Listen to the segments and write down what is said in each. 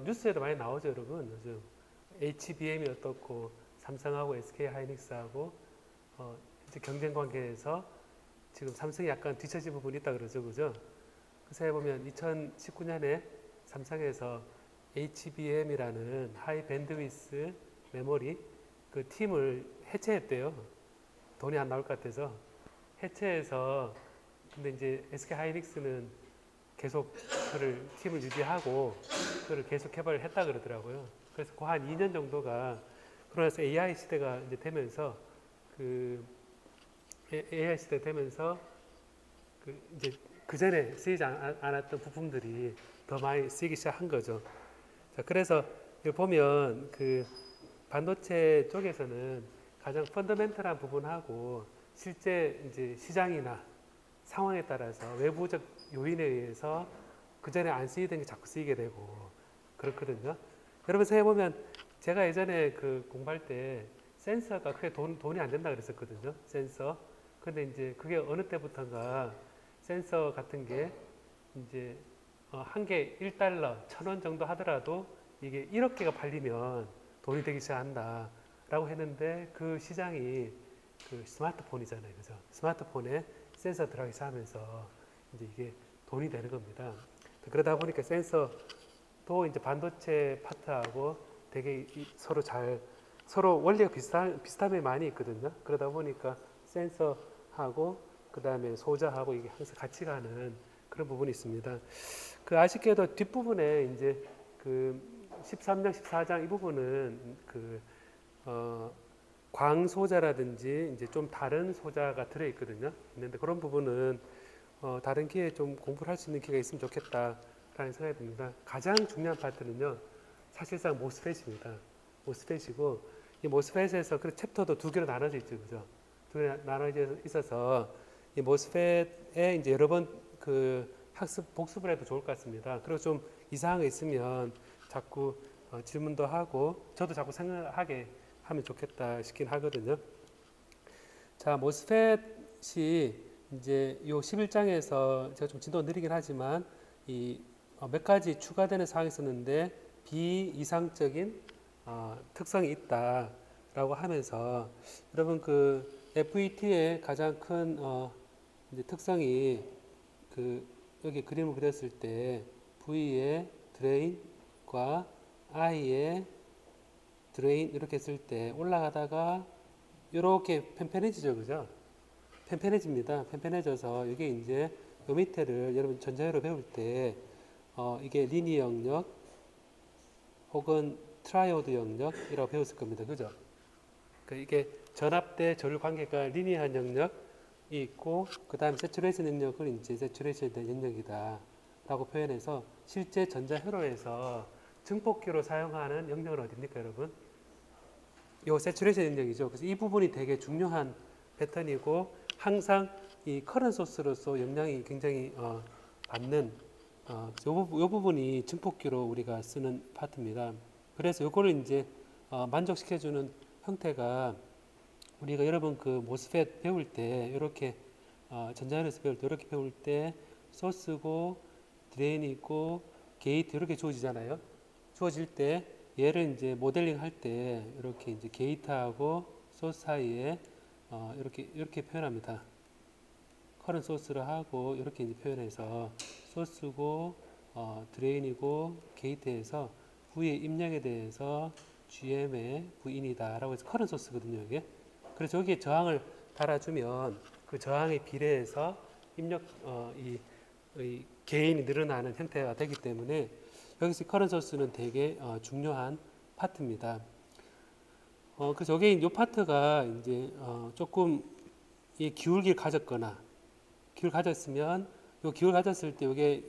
뉴스에도 많이 나오죠, 여러분. 요즘 HBM이 어떻고 삼성하고 SK 하이닉스하고 이제 경쟁 관계에서 지금 삼성이 약간 뒤처진 부분이 있다 그러죠, 그죠? 그래서 해보면 2019년에 삼성에서 HBM이라는 하이 밴드위스 메모리 그 팀을 해체했대요. 돈이 안 나올 것 같아서 해체해서 근데 이제 SK 하이닉스는 계속 그를 팀을 유지하고 그를 계속 개발을 했다 그러더라고요. 그래서 그 한 2년 정도가 그러면서 AI 시대가 이제 되면서 그 AI 시대 되면서 그 이제 그 전에 쓰이지 않았던 부품들이 더 많이 쓰이기 시작한 거죠. 자, 그래서 여기 보면 그 반도체 쪽에서는 가장 펀더멘털한 부분하고 실제 이제 시장이나 상황에 따라서 외부적 요인에 의해서 그 전에 안 쓰이던 게 자꾸 쓰이게 되고 그렇거든요. 여러분 생각해보면 제가 예전에 그 공부할 때 센서가 크게 돈이 안 된다 그랬었거든요. 센서. 근데 이제 그게 어느 때부터인가 센서 같은 게 이제 한 개 1달러, 1,000원 정도 하더라도 이게 1억 개가 팔리면 돈이 되기 시작한다. 라고 했는데 그 시장이 그 스마트폰이잖아요. 그죠? 스마트폰에 센서 들어가기 시작하면서 이제 이게 돈이 되는 겁니다. 그러다 보니까 센서도 이제 반도체 파트하고 되게 서로 원리가 비슷한 면 많이 있거든요. 그러다 보니까 센서하고 그 다음에 소자하고 이게 항상 같이 가는 그런 부분이 있습니다. 그 아쉽게도 뒷부분에 이제 그 13장, 14장 이 부분은 그 광소자라든지 이제 좀 다른 소자가 들어있거든요. 있는데 그런 부분은 다른 기회에 좀 공부를 할 수 있는 기회가 있으면 좋겠다라는 생각이 듭니다. 가장 중요한 파트는요, 사실상 모스펫입니다. 모스펫이고 이 모스펫에서 그 챕터도 두 개로 나눠져 있죠, 그죠? 두 개로 나눠져 있어서 이 모스펫에 이제 여러 번 그 복습을 해도 좋을 것 같습니다. 그리고 좀 이상한 거 있으면 자꾸 질문도 하고 저도 자꾸 생각하게 하면 좋겠다 싶긴 하거든요. 자, 모스펫이 이제 요 11장에서 제가 좀 진도 느리긴 하지만 이 몇 가지 추가되는 사항이 있었는데 비이상적인 특성이 있다라고 하면서 여러분 그 FET의 가장 큰 이제 특성이 그 여기 그림을 그렸을 때 V의 드레인과 I의 드레인 이렇게 했을 때 올라가다가 이렇게 팽팽해지죠, 그죠? 팽팽해집니다. 팽팽해져서 이게 이제 요 밑에를 여러분 전자회로 배울 때 이게 리니어 영역 혹은 트라이오드 영역이라고 배웠을 겁니다, 그죠? 그러니까 이게 전압 대 전류 관계가 리니어한 영역이 있고 그 다음 세츄레이션 영역을 이제 세츄레이션 영역이다라고 표현해서 실제 전자회로에서 증폭기로 사용하는 영역은 어디입니까, 여러분? 요 세츄레이션 영역이죠. 그래서 이 부분이 되게 중요한 패턴이고 항상 이 커런 소스로서 영향이 굉장히 받는 요 부분이 증폭기로 우리가 쓰는 파트입니다. 그래서 요거를 이제 만족시켜주는 형태가 우리가 여러분 그 모스펫 배울 때 이렇게 전자연에서 배울 때 이렇게 배울 때 소스고 드레인이고 게이트 이렇게 주어지잖아요. 주어질 때 얘를 이제 모델링 할 때 이렇게 이제 게이트하고 소스 사이에 이렇게 표현합니다. 커런 소스를 하고 이렇게 이제 표현해서 소스고 드레인이고 게이트에서 V의 입력에 대해서 GM의 V인이다라고 해서 커런 소스거든요, 이게. 그래서 여기에 저항을 달아주면 그 저항에 비례해서 입력 이 개인이 늘어나는 형태가 되기 때문에 여기서 커런 소스는 되게 중요한 파트입니다. 그래서 여기 이 파트가 이제 조금 이 기울기를 가졌거나 기울 가졌으면 요 기울 가졌을 때 이게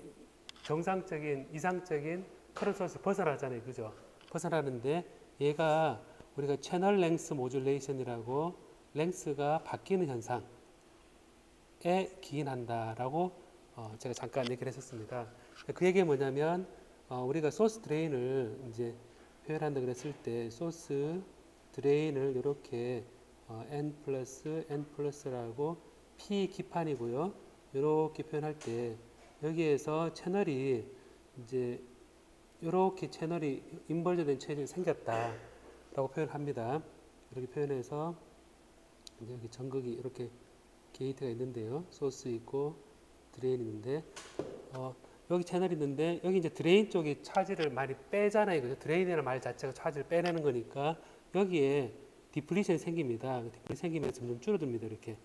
정상적인 이상적인 커런 소스 벗어나잖아요, 그죠? 벗어나는데 얘가 우리가 채널 랭스 모듈레이션이라고 랭스가 바뀌는 현상에 기인한다라고 제가 잠깐 얘기를 했었습니다. 그 얘기가 뭐냐면 우리가 소스 드레인을 이제 표현한다 그랬을 때 소스 드레인을 이렇게 n 플러스 n 플러스라고 p 기판이고요. 이렇게 표현할 때 여기에서 채널이 이제 이렇게 채널이 인버전된 채널이 생겼다라고 표현합니다. 이렇게 표현해서 이제 여기 전극이 이렇게 게이트가 있는데요. 소스 있고 드레인 있는데 여기 채널이 있는데 여기 이제 드레인 쪽이 차지를 많이 빼잖아요. 그죠? 드레인이라는 말 자체가 차지를 빼내는 거니까 여기에 디플리션이 생깁니다. 디플리션이 생기면서 점점 줄어듭니다. 이렇게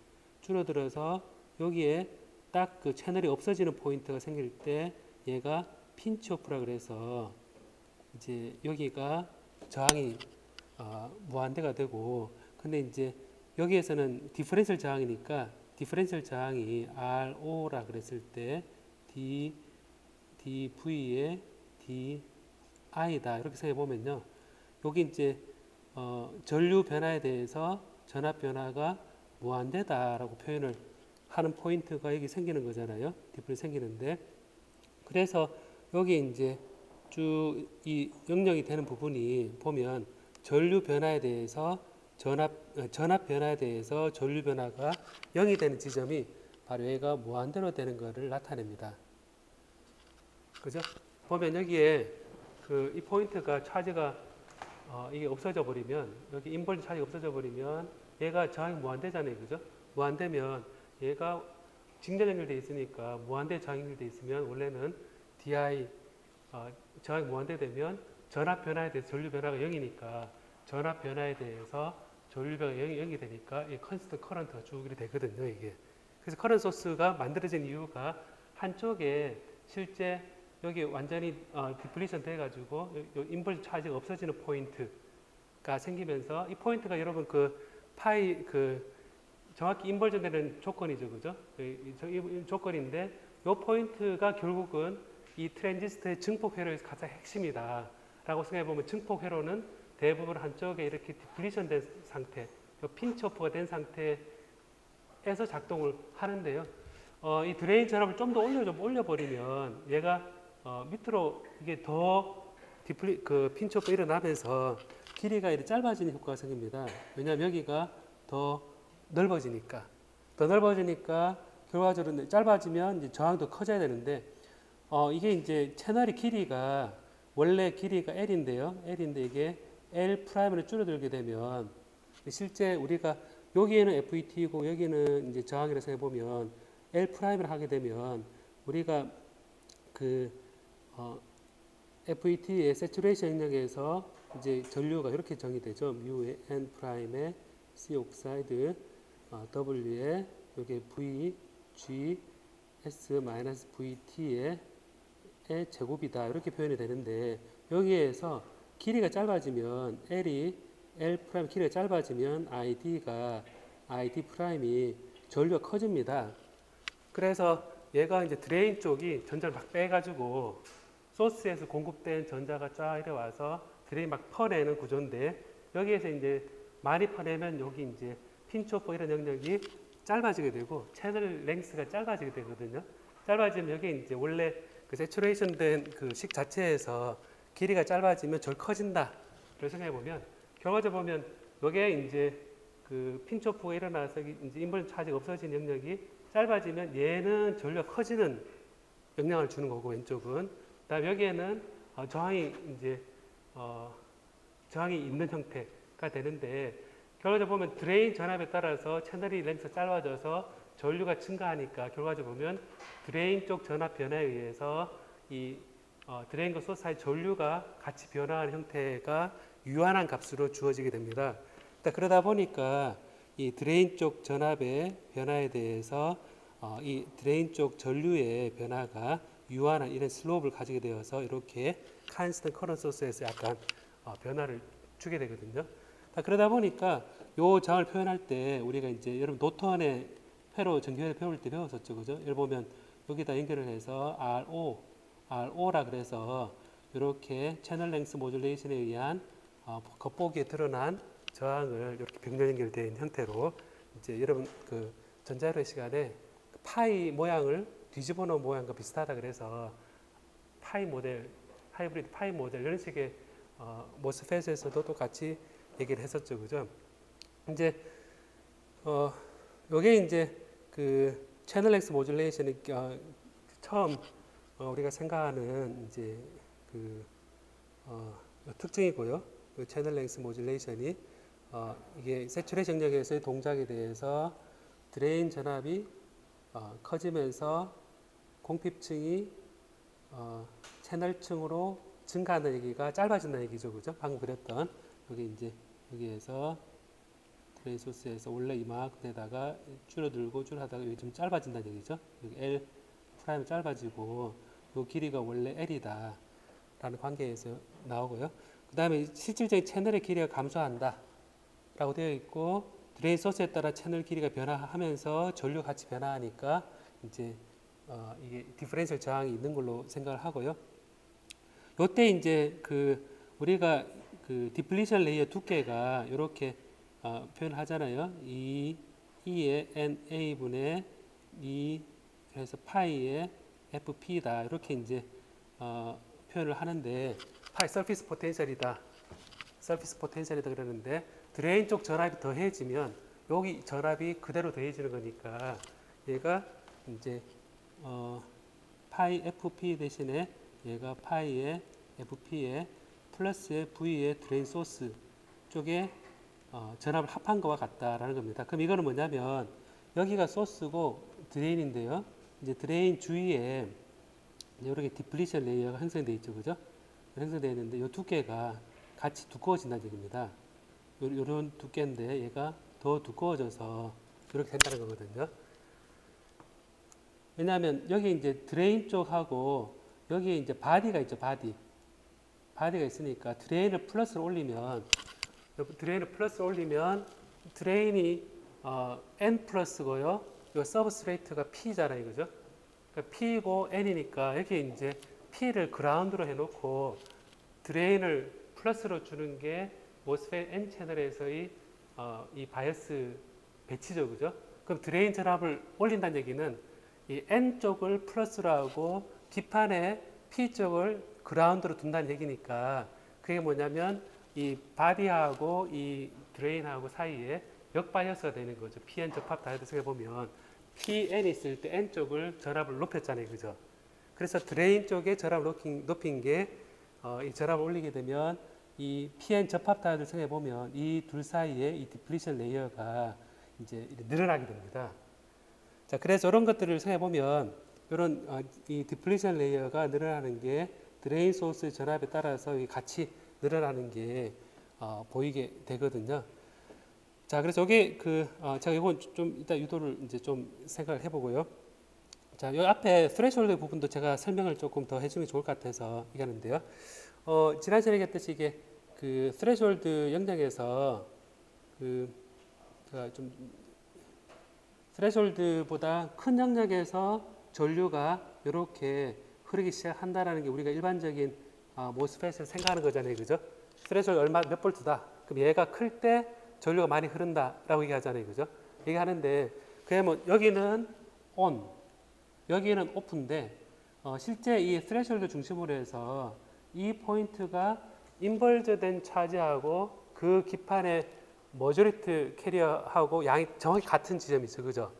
줄어들어서 여기에 딱 그 채널이 없어지는 포인트가 생길 때 얘가 핀치오프라 그래서 이제 여기가 저항이 무한대가 되고, 근데 이제 여기에서는 디퍼렌셜 저항이니까 디퍼렌셜 저항이 RO라 그랬을 때 dV의 di다 이렇게 생각해 보면요, 여기 이제 전류 변화에 대해서 전압 변화가 무한대다라고 표현을 하는 포인트가 여기 생기는 거잖아요. 디퍼렌셜 생기는데, 그래서 여기 이제 쭉 이 영역이 되는 부분이 보면 전류 변화에 대해서 전압 변화에 대해서 전류 변화가 0이 되는 지점이 바로 얘가 무한대로 되는 것을 나타냅니다. 그죠? 보면 여기에 이 포인트가 차지가 이게 없어져 버리면, 여기 인버전 차지가 없어져 버리면 얘가 저항이 무한대잖아요. 그죠? 무한대면 얘가 직렬 연결되어 있으니까 무한대 저항 연결되어 있으면 원래는 DI 저항이 무한대 되면 전압 변화에 대해서 전류 변화가 0이니까 전압 변화에 대해서 전류 변화가 0이 되니까 이 컨스턴트 커런트가 쭉 이렇게 되거든요. 이게. 그래서 커런트 소스가 만들어진 이유가 한쪽에 실제 여기 완전히 디플리션 돼가지고 인버전 차지가 없어지는 포인트가 생기면서 이 포인트가 여러분 정확히 인버전 되는 조건이죠. 그죠? 이 조건인데 이 포인트가 결국은 이 트랜지스터의 증폭 회로의 가장 핵심이다 라고 생각해 보면, 증폭 회로는 대부분 한쪽에 이렇게 디플리션 된 상태, 핀치오프가 된 상태에서 작동을 하는데요. 이 드레인 전압을 좀 더 올려버리면 얘가 밑으로 이게 더 핀치오프 일어나면서 길이가 이렇게 짧아지는 효과가 생깁니다. 왜냐하면 여기가 더 넓어지니까 결과적으로 짧아지면 이제 저항도 커져야 되는데, 이게 이제 채널의 길이가 원래 길이가 L인데요. L인데 이게 L 프라임으로 줄어들게 되면 실제 우리가 여기에는 FET이고 여기는 이제 저항이라고 생각해 보면 L 프라임을 하게 되면 우리가 FET의 세츄레이션 영역에서 이제 전류가 이렇게 정의되죠. 뮤의 N 프라임의 C 옥사이드 W에 여기 V G S 마이너스 VT의 제곱이다 이렇게 표현이 되는데, 여기에서 길이가 짧아지면 L 프라임 길이가 짧아지면 ID 프라임이 전류가 커집니다. 그래서 얘가 이제 드레인 쪽이 전자를 막 빼가지고 소스에서 공급된 전자가 쫙 이래와서 드레인 막 퍼내는 구조인데, 여기에서 이제 많이 퍼내면 여기 이제 핀치오프 이런 영역이 짧아지게 되고 채널 랭스가 짧아지게 되거든요. 짧아지면 여기 이제 원래 세츄레이션 된 식 자체에서 길이가 짧아지면 절 커진다. 그걸 생각해 보면 결과적으로 보면 여기에 이제 핀치오프가 일어나서 이제 인버전 차지가 없어진 영역이 짧아지면 얘는 전류가 커지는 영향을 주는 거고, 왼쪽은. 그다음 여기에는 저항이 있는 형태가 되는데, 결과적으로 보면 드레인 전압에 따라서 채널이 랭스가 짧아져서 전류가 증가하니까 결과적으로 보면 드레인 쪽 전압 변화에 의해서 이 드레인과 소스 사이 전류가 같이 변화하는 형태가 유한한 값으로 주어지게 됩니다. 그러다 보니까 이 드레인 쪽 전압의 변화에 대해서 이 드레인 쪽 전류의 변화가 유한한 이런 슬로프를 가지게 되어서 이렇게 컨스턴트 커런트 소스에서 약간 변화를 주게 되거든요. 그러다 보니까 요 장을 표현할 때 우리가 이제 여러분 노턴의 회로 전기회로 배울 때 배웠었죠. 그죠? 예를 보면 여기다 연결을 해서 RO라 그래서 이렇게 채널 랭스 모듈레이션에 의한 겉보기에 드러난 저항을 이렇게 병렬 연결된 형태로, 이제 여러분 전자회로 시간에 파이 모양을 뒤집어 놓은 모양과 비슷하다 그래서 파이 모델, 하이브리드 파이 모델 이런 식의 모스펫에서도 똑같이 얘기를 했었죠. 그죠? 이제 요게 이제 채널 랭스 모듈레이션이 처음 우리가 생각하는 이제 특징이고요. 그 채널 랭스 모듈레이션이 이게 세츄레이션 영역에서의 동작에 대해서 드레인 전압이 커지면서 공핍층이 채널층으로 증가하는 얘기가 짧아진다는 얘기죠, 그죠? 방금 그랬던 여기 이제 여기에서 드레인 소스에서 원래 이만큼에다가 줄어들고 줄하다가 여기 좀 짧아진다는 얘기죠. 여기 L 프라임 짧아지고 요 길이가 원래 L이다 라는 관계에서 나오고요. 그 다음에 실질적인 채널의 길이가 감소한다 라고 되어 있고, 드레인 소스에 따라 채널 길이가 변화하면서 전류 같이 변화하니까 이제 이게 디퍼런셜 저항이 있는 걸로 생각을 하고요. 요때 이제 우리가 디플리션 레이어 두께가 이렇게 표현을 하잖아요. E의 NA분의 E 그래서 파이의 FP다 이렇게 이제 표현을 하는데, 파이 서피스 포텐셜이다, 서피스 포텐셜이다 그러는데, 드레인 쪽 전압이 더해지면 여기 전압이 그대로 더해지는 거니까 얘가 이제 파이 FP 대신에 얘가 파이의 FP의 플러스의 V의 드레인 소스 쪽에 전압을 합한 것과 같다라는 겁니다. 그럼 이거는 뭐냐면 여기가 소스고 드레인인데요. 이제 드레인 주위에 이렇게 디플리션 레이어가 형성되어 있죠, 그죠? 형성되어 있는데 이 두께가 같이 두꺼워진다는 얘기입니다. 이런 두께인데 얘가 더 두꺼워져서 이렇게 된다는 거거든요. 왜냐하면 여기 이제 드레인 쪽하고 여기 이제 바디가 있죠, 바디가 있으니까 드레인을 플러스로 올리면 드레인이 N 플러스고요. 이 서브스트레이트가 P잖아요, 그죠? 그러니까 P고 N이니까 여기 이제 P를 그라운드로 해놓고 드레인을 플러스로 주는 게 모스펫 N 채널에서의 이 바이어스 배치죠, 그죠? 그럼 드레인 전압을 올린다는 얘기는 이 N 쪽을 플러스로 하고 뒷판에 P 쪽을 그라운드로 둔다는 얘기니까, 그게 뭐냐면 이 바디하고 이 드레인하고 사이에 역바이어스가 되는 거죠. PN 접합 다이어드 보면 PN 있을 때 N 쪽을 전압을 높였잖아요, 그죠? 그래서 드레인 쪽에 전압을 높인 게 이 전압을 올리게 되면 이 PN 접합 다이어드 생각해 보면 이 둘 사이에 이 디플리션 레이어가 이제 늘어나게 됩니다. 자, 그래서 이런 것들을 생각해 보면 이런 이 디플리션 레이어가 늘어나는 게 드레인 소스 전압에 따라서 같이 늘어나는 게 보이게 되거든요. 자, 그래서 이게 제가 이건 좀 이따 유도를 이제 좀 생각을 해보고요. 자, 이 앞에 스레숄드 부분도 제가 설명을 조금 더 해주면 좋을 것 같아서 얘기하는데요. 지난 시간에 얘기했듯이 이게 스레숄드 영역에서 제가 좀 스레숄드보다 큰 영역에서 전류가 이렇게 흐르기 시작한다라는 게 우리가 일반적인 모스펫을 생각하는 거잖아요, 그죠? 스레숄드 몇 볼트다. 그럼 얘가 클 때 전류가 많이 흐른다라고 얘기하잖아요, 그죠? 얘기하는데 그러면 여기는 ON, 여기는 OFF인데 실제 이 스레숄드 중심으로 해서 이 포인트가 인벌저된 차지하고 그 기판의 머저리티 캐리어하고 양이 정확히 같은 지점이죠, 그죠?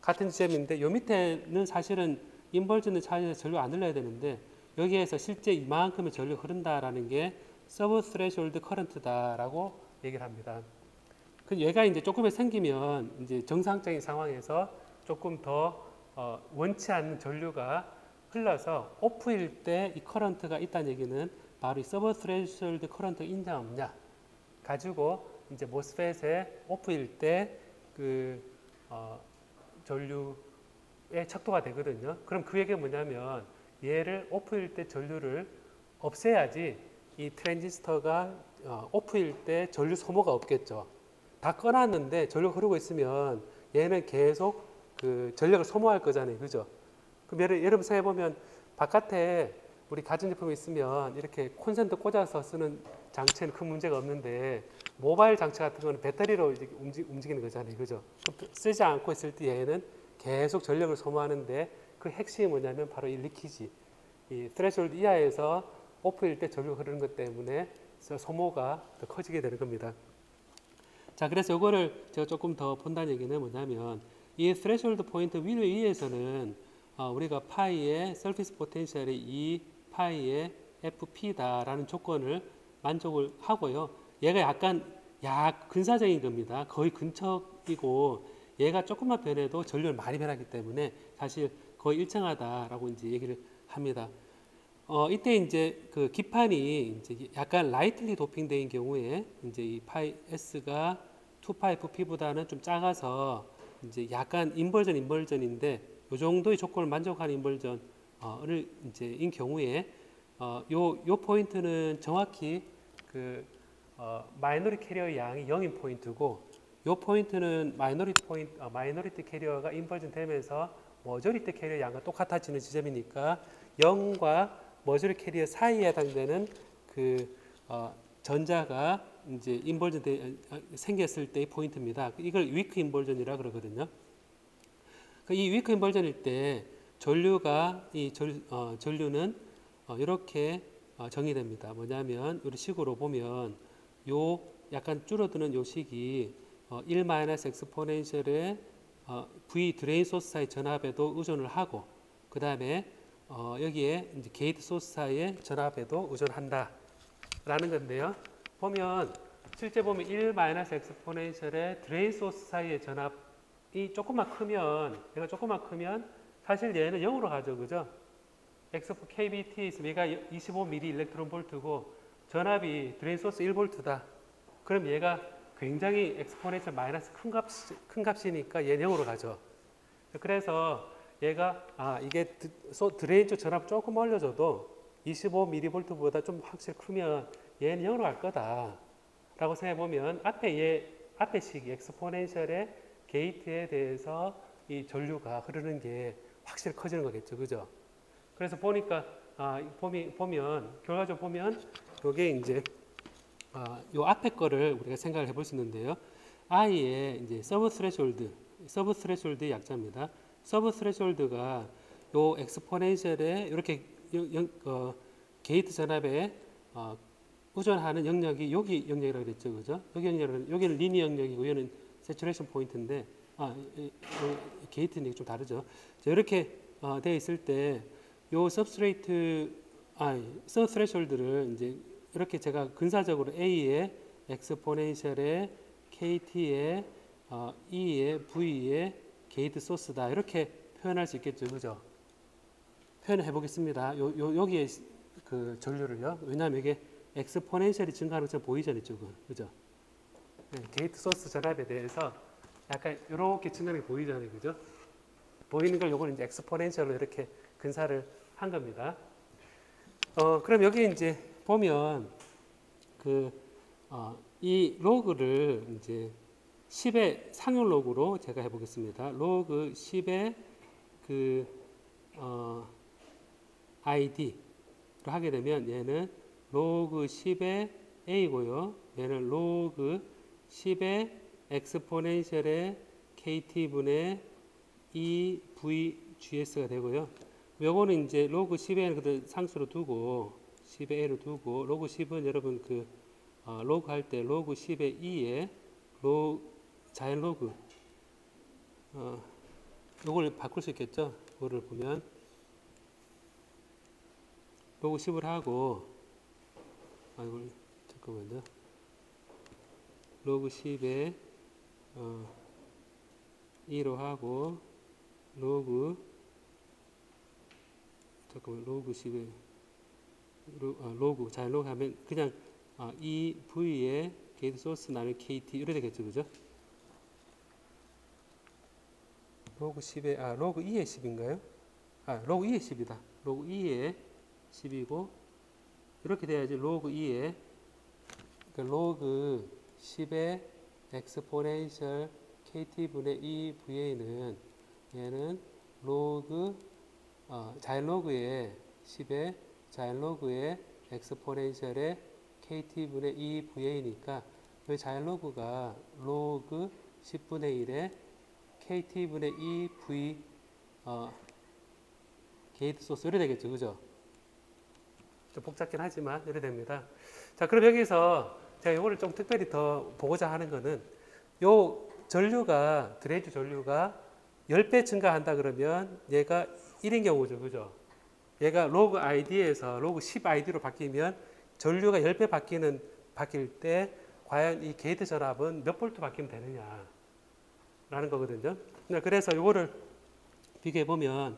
같은 지점인데 요 밑에는 사실은 인벌저된 차지에서 전류가 안 흘러야 되는데 여기에서 실제 이만큼의 전류가 흐른다라는 게 서브 스레숄드 커런트다라고 얘기를 합니다. 그 얘가 이제 조금에 생기면 이제 정상적인 상황에서 조금 더 원치 않는 전류가 흘러서 오프일 때 이 커런트가 있다는 얘기는 바로 이 서브 스레숄드 커런트 있냐 없냐 가지고 이제 모스펫의 오프일 때 전류의 척도가 되거든요. 그럼 그 얘기가 뭐냐면 얘를 오프일 때 전류를 없애야지 이 트랜지스터가 오프일 때 전류 소모가 없겠죠. 다 꺼놨는데 전류가 흐르고 있으면 얘는 계속 전력을 소모할 거잖아요, 그죠? 그럼 여러분 생각해보면 바깥에 우리 가전제품이 있으면 이렇게 콘센트 꽂아서 쓰는 장치는 큰 문제가 없는데 모바일 장치 같은 거는 배터리로 움직이는 거잖아요, 그죠? 쓰지 않고 있을 때 얘는 계속 전력을 소모하는데 그 핵심이 뭐냐면 바로 이 리키지, 이 스레숄드 이하에서 오프일 때 전류가 흐르는 것 때문에 소모가 더 커지게 되는 겁니다. 자, 그래서 이거를 제가 조금 더 본다는 얘기는 뭐냐면 이 스레숄드 포인트 위에서는 우리가 파이의 서피스 포텐셜이 2 파이의 FP다라는 조건을 만족을 하고요. 얘가 약간 근사적인 겁니다. 거의 근척이고 얘가 조금만 변해도 전류를 많이 변하기 때문에 사실 거의 일정하다라고 이제 얘기를 합니다. 이때 이제 그 기판이 이제 약간 라이틀리 도핑된 경우에 이제 이 파이 S가 2파 FP보다는 좀 작아서 이제 약간 인버전인데 이 정도의 조건을 만족하는 인버전을 이제 인 경우에 요 포인트는 정확히 그 마이너리티 캐리어의 양이 0인 포인트고 요 포인트는 마이너리티 캐리어가 인버전 되면서 머저리티 캐리어 양과 똑같아지는 지점이니까 0과 머저리티 캐리어 사이에 해당되는 그 전자가 이제 인버전 생겼을 때의 포인트입니다. 이걸 위크 인버전이라 그러거든요. 이 위크 인버전일 때 전류가 전류는 이렇게 정의됩니다. 뭐냐면 이런 식으로 보면 요 약간 줄어드는 요 식이 1 엑스포넨셜의 V 드레인 소스 사이 전압에도 의존을 하고 그 다음에 여기에 이제 게이트 소스 사이의 전압에도 의존한다 라는 건데요. 실제 보면 1 엑스포넨셜의 드레인 소스 사이의 전압이 조금만 크면 사실 얘는 0으로 가죠. 그죠? X4 KBT 있으면 얘가 25mV 일렉트론 볼트고 전압이 드레인 소스 1V다. 그럼 얘가 굉장히 엑스포넨셜 마이너스 큰 값이니까 얘는 0으로 가죠. 그래서 얘가 이게 드레인 쪽 전압 조금 올려줘도 25mV보다 좀 확실히 크면 얘는 0으로 갈 거다 라고 생각해보면 앞에 식이 엑스포넨셜의 게이트에 대해서 이 전류가 흐르는 게 확실히 커지는 거겠죠. 그죠? 그래서 보니까 결과적으로 보면 요게 이제 요 앞에 거를 우리가 생각을 해볼 수 있는데요. I의 이제 서브 스레숄드의 약자입니다. 서브 스레숄드가 요 엑스포넨셜에 이렇게 게이트 전압에 의존하는 영역이 여기 영역이라고 그랬죠. 그죠? 여기는 리니어 영역이고 여기는 세츄레이션 포인트인데 게이트는 좀 다르죠. 이렇게 되어 있을 때 요 서브스레숄드를 이제 이렇게 제가 근사적으로 A의 엑스포넨셜의 KT의 E의 V의 게이트 소스다 이렇게 표현할 수 있겠죠. 그죠? 표현을 해보겠습니다. 여기에 그 전류를요. 왜냐하면 이게 엑스포넨셜이 증가하는 것처럼 보이잖아요. 이쪽은. 그죠? 네, 게이트 소스 전압에 대해서 약간 이렇게 증가하는 게 보이잖아요. 그죠? 보이는 걸 요거는 이제 엑스포넨셜로 이렇게 근사를 한 겁니다. 그럼 여기 이제 보면 이 로그를 이제 10의 상용 로그로 제가 해보겠습니다. 로그 10의 ID로 하게 되면 얘는 로그 10의 A고요. 얘는 로그 10의 엑스포넨셜의 KT분의 EVGS가 되고요. 요거는 이제 로그 10의 그들 상수로 두고 10의 A로 두고 로그 10은 여러분 로그 할 때 로그 10의 E에 자연 로그 요걸 바꿀 수 있겠죠. 그거를 보면 로그 10을 하고 잠깐만요. 로그 10에 2로 하고 로그 10에 자연 로그 하면 그냥 이 V의 게이트 소스 나눌 KT 이렇게 되겠죠. 그죠? 로그 10에 로그 2의 10인가요? 로그 2의 10이다. 로그 2의 10이고 이렇게 돼야지 로그 2의 그러니까 로그 10의 엑스포넨셜 KT분의 EVA는 얘는 로그 자연 로그의 10의 자연 로그의 엑스포넨셜의 KT분의 EVA니까 이 자연 로그가 로그 10분의 1의 KT분의 EV 게이트 소스 이래 되겠죠. 그죠? 좀 복잡긴 하지만 이래 됩니다. 자, 그럼 여기서 제가 이거를 좀 특별히 더 보고자 하는 거는 요 드레이트 전류가 10배 증가한다 그러면 얘가 1인 경우죠. 그죠? 얘가 로그 id에서 로그 10 id로 바뀌면 전류가 10배 바뀔 때 과연 이 게이트 전압은 몇 볼트 바뀌면 되느냐 라는 거거든요. 그래서 이거를 비교해 보면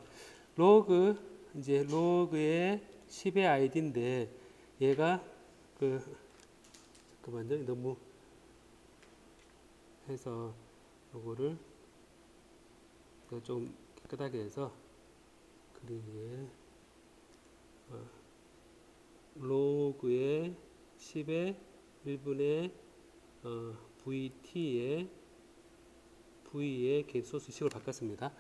로그의 10의 id인데 얘가 잠깐만요. 너무 해서 요거를 좀 깨끗하게 해서 그리기에 로그의 10의 1분의 V의 게이트 소스식으로 바꿨습니다.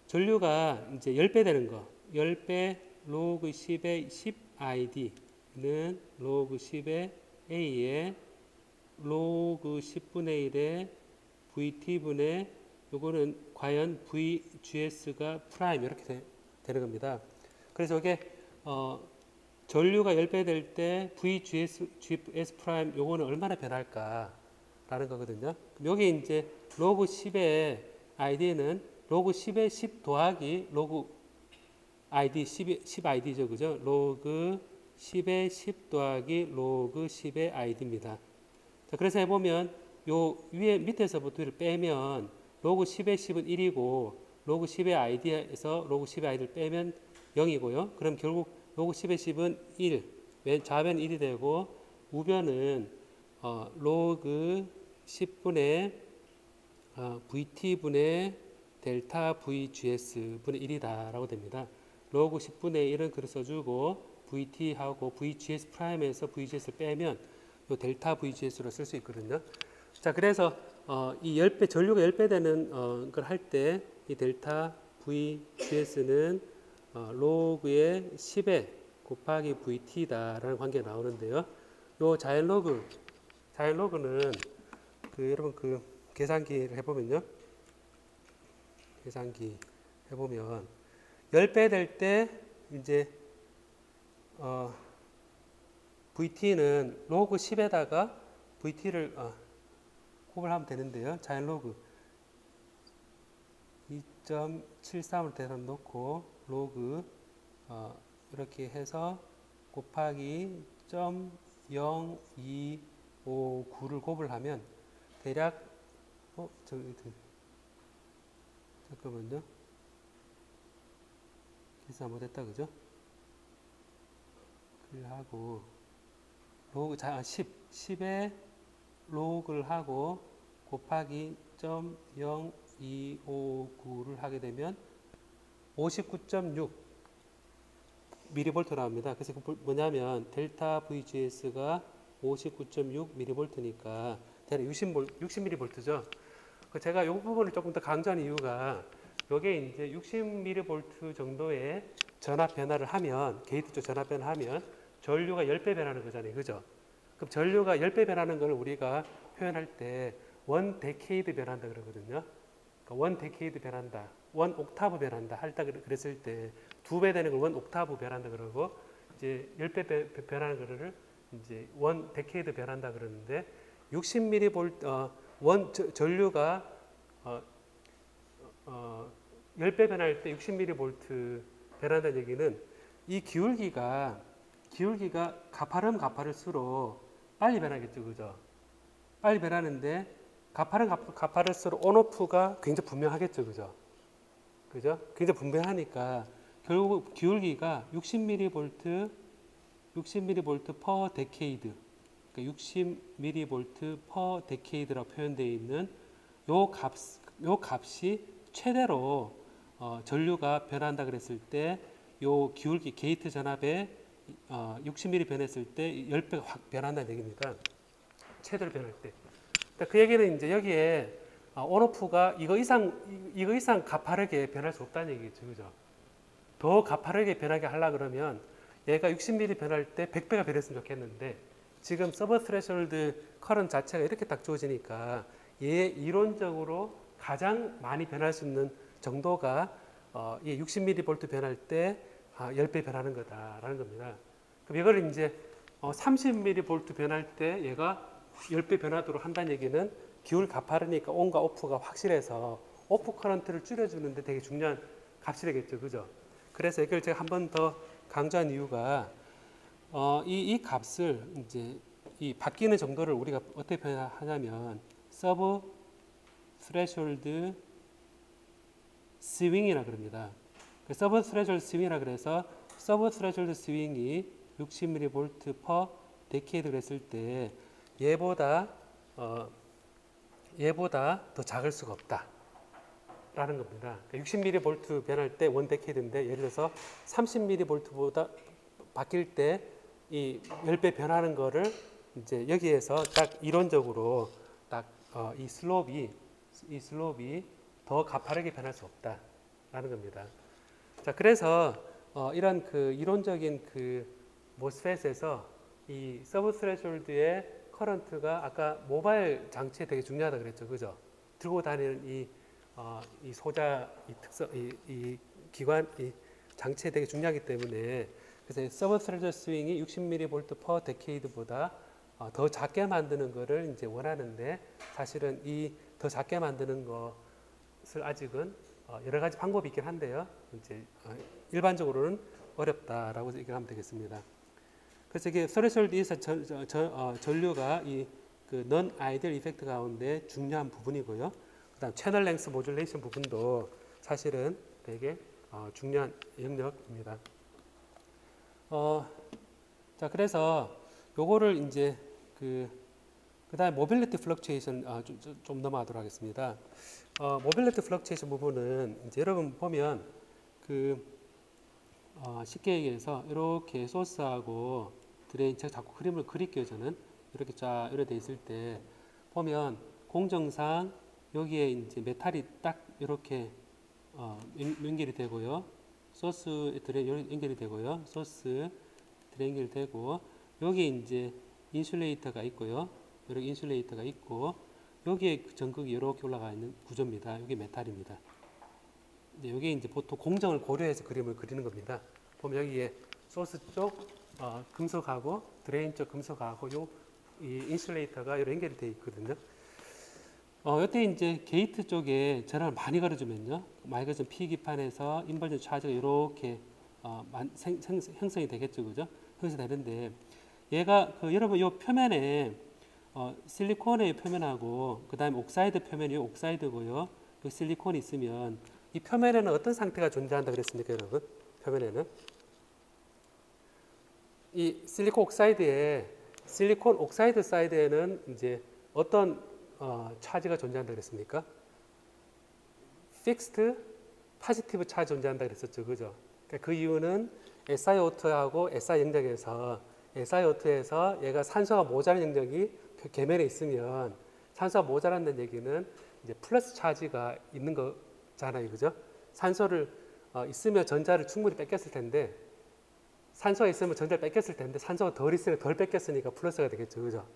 전류가 이제 10배 되는 거, 10배 로그 10의 10 id는 로그 10의 a에 로그 10분의 1의 vt분의 요거는 과연 vgs가 프라임 이렇게 되는 겁니다. 그래서 이게 전류가 10배 될 때 vgs 프라임 요거는 얼마나 변할까 라는 거거든요. 여기 이제 로그 10의 id는 로그 10의 10 더하기 로그 id 10 id죠. 그죠? 로그 10의 10 더하기 로그 10의 id입니다. 자, 그래서 해보면 요 위에 밑에서부터 를 빼면 로그 10의 10은 1이고 로그 10의 id에서 로그 10의 id를 빼면 0이고요. 그럼 결국 로그 10의 10은 1, 좌변 1이 되고 우변은 로그 10분의 vt분의 델타 vgs 분의 1이다 라고 됩니다. 로그 10분의 1은 그렇게 써주고 vt하고 vgs 프라임에서 vgs를 빼면 요 델타 vgs로 쓸 수 있거든요. 자, 그래서 이 10배 전류가 10배 되는 걸 할 때 이 델타 vgs는 로그의 10에 곱하기 vt다라는 관계가 나오는데요. 요 자연 로그는 여러분 계산기를 해보면요. 계산기 해보면 10배 될 때 이제 VT는 로그 10에다가 VT를 곱을 하면 되는데요. 자연 로그 2.73을 대서 놓고 로그 이렇게 해서 곱하기 0.0259를 곱을 하면 대략 잠깐만요. 계산 못했다 그죠? 하고 로그 10에 로그를 하고 곱하기 0.0259를 하게 되면 59.6 mV 나옵니다. 그래서 뭐냐면 델타 VGS가 59.6 mV니까 대략 60mV죠. 제가 이 부분을 조금 더 강조하는 이유가 이게 이제 60mV 정도의 전압 변화를 하면 게이트 쪽 전압 변화하면 전류가 10배 변하는 거잖아요. 그죠? 그럼 전류가 10배 변하는 걸 우리가 표현할 때 원 데케이드 변한다 그러거든요. 그러니까 원 데케이드 변한다. 원 옥타브 변한다. 할다 그랬을 때 2배 되는 걸 원 옥타브 변한다 그러고 이제 10배 변하는 거를 이제 원 데케이드 변한다 그러는데 60mV 전류가 10배 변할 때 60mV 변한다는 얘기는 이 기울기가 가파를수록 빨리 변하겠죠. 그죠? 빨리 변하는데 가파를수록 온오프가 굉장히 분명하겠죠. 그죠? 그죠? 굉장히 분명하니까 결국 기울기가 60mV per decade 그러니까 60mV per decade라고 표현되어 있는 요 값이 최대로 전류가 변한다 그랬을 때 요 기울기 게이트 전압에 60mm 변했을 때 10배가 확 변한다는 얘기입니다. 최대로 변할 때. 그 얘기는 이제 여기에 온오프가 이거 이상 가파르게 변할 수 없다는 얘기겠죠. 그죠? 더 가파르게 변하게 하려 그러면 얘가 60mm 변할 때 100배가 변했으면 좋겠는데 지금 서버 스레셜드 커런트 자체가 이렇게 딱 주어지니까 얘 이론적으로 가장 많이 변할 수 있는 정도가 60mV 변할 때 10배 변하는 거다라는 겁니다. 그럼 이거를 이제 30mV 변할 때 얘가 10배 변하도록 한다는 얘기는 기울 가파르니까 온과 오프가 확실해서 오프 커런트를 줄여주는데 되게 중요한 값이 되겠죠. 그죠? 그래서 이걸 제가 한 번 더 강조한 이유가 이 값을 이제 이 바뀌는 정도를 우리가 어떻게 표현하냐면 서브 스레숄드 스윙이라 그럽니다. 서브 스레숄드 스윙이라 그래서 서브 스레숄드 스윙이 60mV per decade 그랬을 때 얘보다 더 작을 수가 없다 라는 겁니다. 60mV 변할 때 1데케이드인데 예를 들어서 30mV보다 바뀔 때 이 10배 변하는 거를 이제 여기에서 딱 이론적으로 딱 이 슬롭이 더 가파르게 변할 수 없다라는 겁니다. 자, 그래서 이런 그 이론적인 그 모스펫에서 이 서브 스레숄드의 커런트가 아까 모바일 장치에 되게 중요하다 그랬죠, 그죠? 들고 다니는 이 소자, 이 특성, 이 기관, 이 장치에 되게 중요하기 때문에 그래서 서브 스레졸 스윙이 60mV per decade보다 더 작게 만드는 것을 이제 원하는데 사실은 이 더 작게 만드는 것을 아직은 여러 가지 방법이 있긴 한데요. 이제 일반적으로는 어렵다라고 얘기하면 되겠습니다. 그래서 이게 스레졸드에서 전류가 이 그 넌 아이디얼 이펙트 가운데 중요한 부분이고요. 그다음 채널 랭스 모듈레이션 부분도 사실은 되게 중요한 영역입니다. 자, 그래서 요거를 이제 그다음에 모빌리티 플럭추에이션 좀 넘어가도록 하겠습니다. 모빌리티 플럭추에이션 부분은 이제 여러분 보면 쉽게 얘기해서 이렇게 소스하고 드레인, 제가 자꾸 그림을 그릴게요. 저는 이렇게 쫙 이렇게 돼 있을 때 보면 공정상 여기에 이제 메탈이 딱 이렇게 연결이 되고요. 소스 드레인 연결이 되고요. 소스 드레인 연결이 되고 여기 이제 인슐레이터가 있고요. 이렇게 인슐레이터가 있고 여기에 전극이 이렇게 올라가 있는 구조입니다. 여기 메탈입니다. 여기 이제 보통 공정을 고려해서 그림을 그리는 겁니다. 보면 여기에 소스 쪽 금속하고 드레인 쪽 금속하고 이 인슐레이터가 이렇게 연결이 되어 있거든요. 이때 이제 게이트 쪽에 전압을 많이 걸어주면요. 많이 걸어주면 P기판에서 인버전 차지가 이렇게 형성이 되겠죠. 그죠? 형성되는데 얘가 여러분 이 표면에 실리콘의 표면하고 그 다음에 옥사이드 표면이 옥사이드고요. 여기 실리콘이 있으면 이 표면에는 어떤 상태가 존재한다 그랬습니까, 여러분? 표면에는 이 실리콘 옥사이드 사이드에는 이제 어떤 차지가 존재한다 그랬습니까? 픽스드 포지티브 차지 존재한다 그랬었죠, 그죠? 그러니까 그 이유는 SiO2하고 SI 영역에서 SiO2에서 얘가 산소가 모자란 영역이 계면에 있으면 산소가 모자란다는 얘기는 이제 플러스 차지가 있는 거잖아요, 그죠? 산소를 있으면 전자를 충분히 뺏겼을 텐데 산소가 있으면 전자를 뺏겼을 텐데 산소가 덜 있으니까 덜 뺏겼으니까 플러스가 되겠죠, 그죠?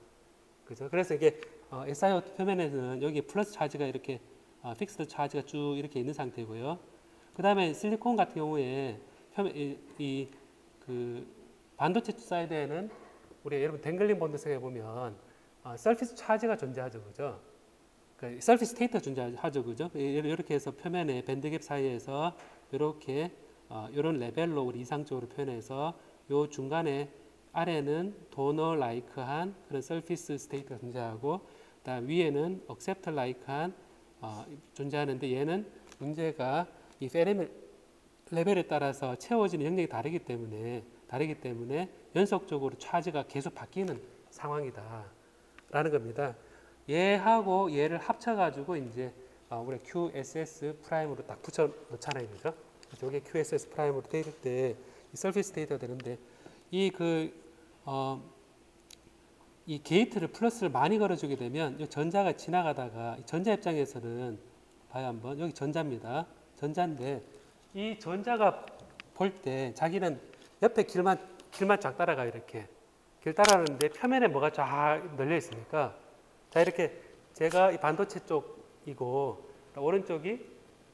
그죠? 그래서 이게 SiO2 표면에는 여기 플러스 차지가 이렇게 픽스드 차지가 쭉 이렇게 있는 상태고요. 그 다음에 실리콘 같은 경우에 그 반도체 사이드에는 우리 여러분 댕글링 본드 생각해 보면 서피스 차지가 존재하죠, 그죠? 그 서피스 스테이트가 존재하죠, 그죠? 이렇게 해서 표면에 밴드갭 사이에서 이렇게 이런 레벨로 우리 이상적으로 표현해서 요 중간에 아래는 도너 라이크한 그런 서피스 스테이트가 존재하고 그다음 위에는 억셉터 라이크한 존재하는데 얘는 문제가 이 페르미 레벨에 따라서 채워지는 영역이 다르기 때문에 연속적으로 차지가 계속 바뀌는 상황이다 라는 겁니다. 얘하고 얘를 합쳐가지고 이제 우리가 QSS 프라임으로 딱 붙여 놓잖아요, 그죠? 그래서 이게 QSS 프라임으로 되어 있을 때 이 서피스 스테이트가 되는데 이 게이트를 플러스를 많이 걸어주게 되면 이 전자가 지나가다가 전자 입장에서는 봐요 한번 여기 전자입니다. 전자인데 이 전자가 볼 때 자기는 옆에 길만 쫙 따라가 이렇게 길 따라가는데 표면에 뭐가 쫙 널려 있으니까 자 이렇게 제가 이 반도체 쪽이고 오른쪽이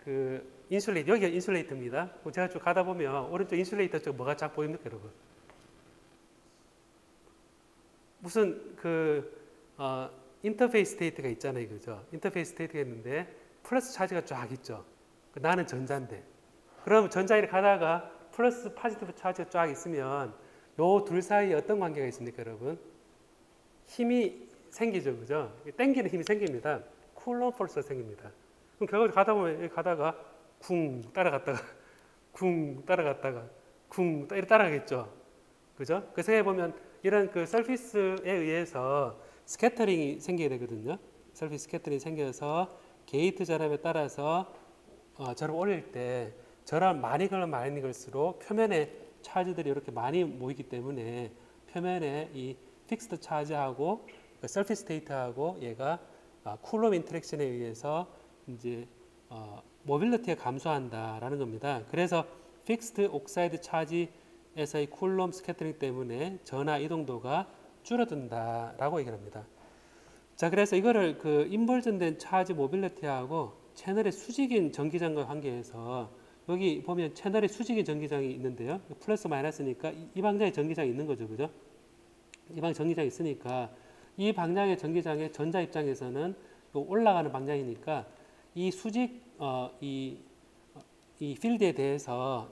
그 인슐레이터 여기가 인슐레이터입니다. 제가 쭉 가다 보면 오른쪽 인슐레이터 쪽 뭐가 쫙 보입니까, 여러분? 무슨 인터페이스 스테이트가 있잖아요, 그죠? 인터페이스 스테이트가 있는데 플러스 차지가 쫙 있죠. 나는 전자인데. 그럼 전자 이렇게 가다가 플러스 포지티브 차지가 쫙 있으면 요 둘 사이에 어떤 관계가 있습니까, 여러분? 힘이 생기죠, 그죠? 땡기는 힘이 생깁니다. 쿨럼 포스가 생깁니다. 그럼 결국 가다 보면 여기 가다가 쿵 따라갔다가 쿵 따라갔다가 쿵 이렇게 따라가겠죠, 그죠? 그 생각해 보면 이런 그 서피스에 의해서 스캐터링이 생기게 되거든요. 서피스 스캐터링이 생겨서 게이트 저람에 따라서 저람 올릴 때 저람 많이 걸면 많이 걸수록 표면에 차지들이 이렇게 많이 모이기 때문에 표면에 이 픽스드 차지하고 그 서피스 스테이트하고 얘가 쿨럼 인터랙션에 의해서 이제 모빌리티가 감소한다라는 겁니다. 그래서 픽스드 옥사이드 차지에서의 쿨럼 스캐터링 때문에 전하 이동도가 줄어든다라고 얘기를 합니다. 자, 그래서 이거를 그 인벌전된 차지 모빌리티하고 채널의 수직인 전기장과 관계해서 여기 보면 채널에 수직인 전기장이 있는데요. 플러스 마이너스니까 이 방향에 전기장이 있는 거죠, 그죠? 이 방향에 전기장이 있으니까 이 방향의 전기장의 전자 입장에서는 올라가는 방향이니까 이 수직 이 필드에 대해서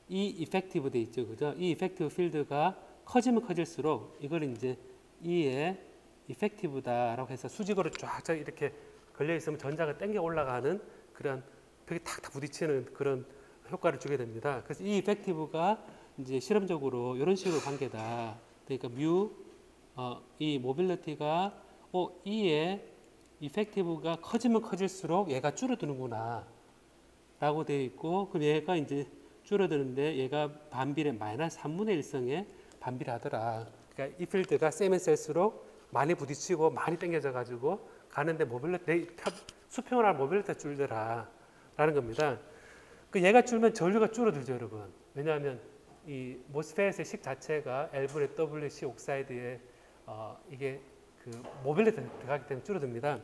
이 이펙티브 돼 있죠, 그죠? 이 이펙티브 필드가 커지면 커질수록 이걸 이제 E의 이펙티브다라고 해서 수직으로 쫙 이렇게 걸려 있으면 전자가 땡겨 올라가는 그런 벽에 탁탁 부딪히는 그런 효과를 주게 됩니다. 그래서 이 이펙티브가 이제 실험적으로 이런 식으로 관계다. 그러니까 이 모빌리티가 E의 이펙티브가 커지면 커질수록 얘가 줄어드는구나 라고 되어 있고, 그럼 얘가 이제 줄어드는데 얘가 반비례 마이너스 3분의 1성에 반비례하더라. 그러니까 이 필드가 세면 셀수록 많이 부딪히고 많이 당겨져 가지고 가는데 모빌리티 수평을 할 모빌리티가 줄더라 라는 겁니다. 그 얘가 줄면 전류가 줄어들죠, 여러분. 왜냐하면 이 모스펫의 식 자체가 L분의 WC 옥사이드에 이게 그 모빌리티가 들어가기 때문에 줄어듭니다.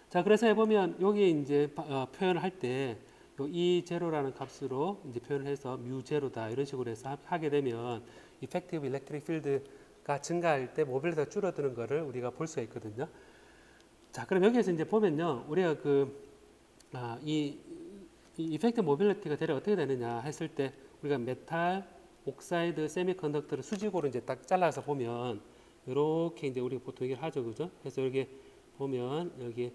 자, 그래서 해보면 여기 이제 표현을 할 때 E0라는 값으로 이제 표현을 해서 μ0다 이런 식으로 해서 하게 되면 이펙티브 일렉트릭 필드가 증가할 때 모빌리티가 줄어드는 것을 우리가 볼 수가 있거든요. 자, 그럼 여기에서 이제 보면요, 우리가 이 이펙티브 모빌리티가 대략 어떻게 되느냐 했을 때 우리가 메탈, 옥사이드, 세미컨덕터를 수직으로 이제 딱 잘라서 보면 이렇게 이제 우리가 보통 얘기를 하죠, 그죠? 그래서 여기 보면 여기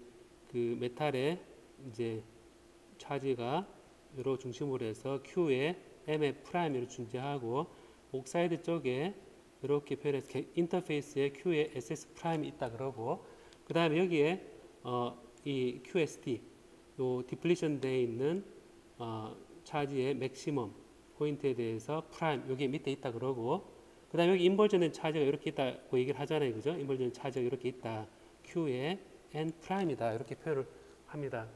그 메탈의 이제 차지가 요로 중심으로 해서 Q에 M의 프라임을 존재하고 옥사이드 쪽에 이렇게 표현해서 인터페이스에 Q에 SS 프라임이 있다 그러고, 그 다음에 여기에 이 QST 요 디플리션 되어 있는 차지의 맥시멈 포인트에 대해서 프라임 여기 밑에 있다 그러고, 그 다음에 여기 인벌전된 차지가 이렇게 있다고 얘기를 하잖아요, 그죠? 인벌전된 차지가 이렇게 있다. Q에 N 프라임이다 이렇게 표현을 합니다.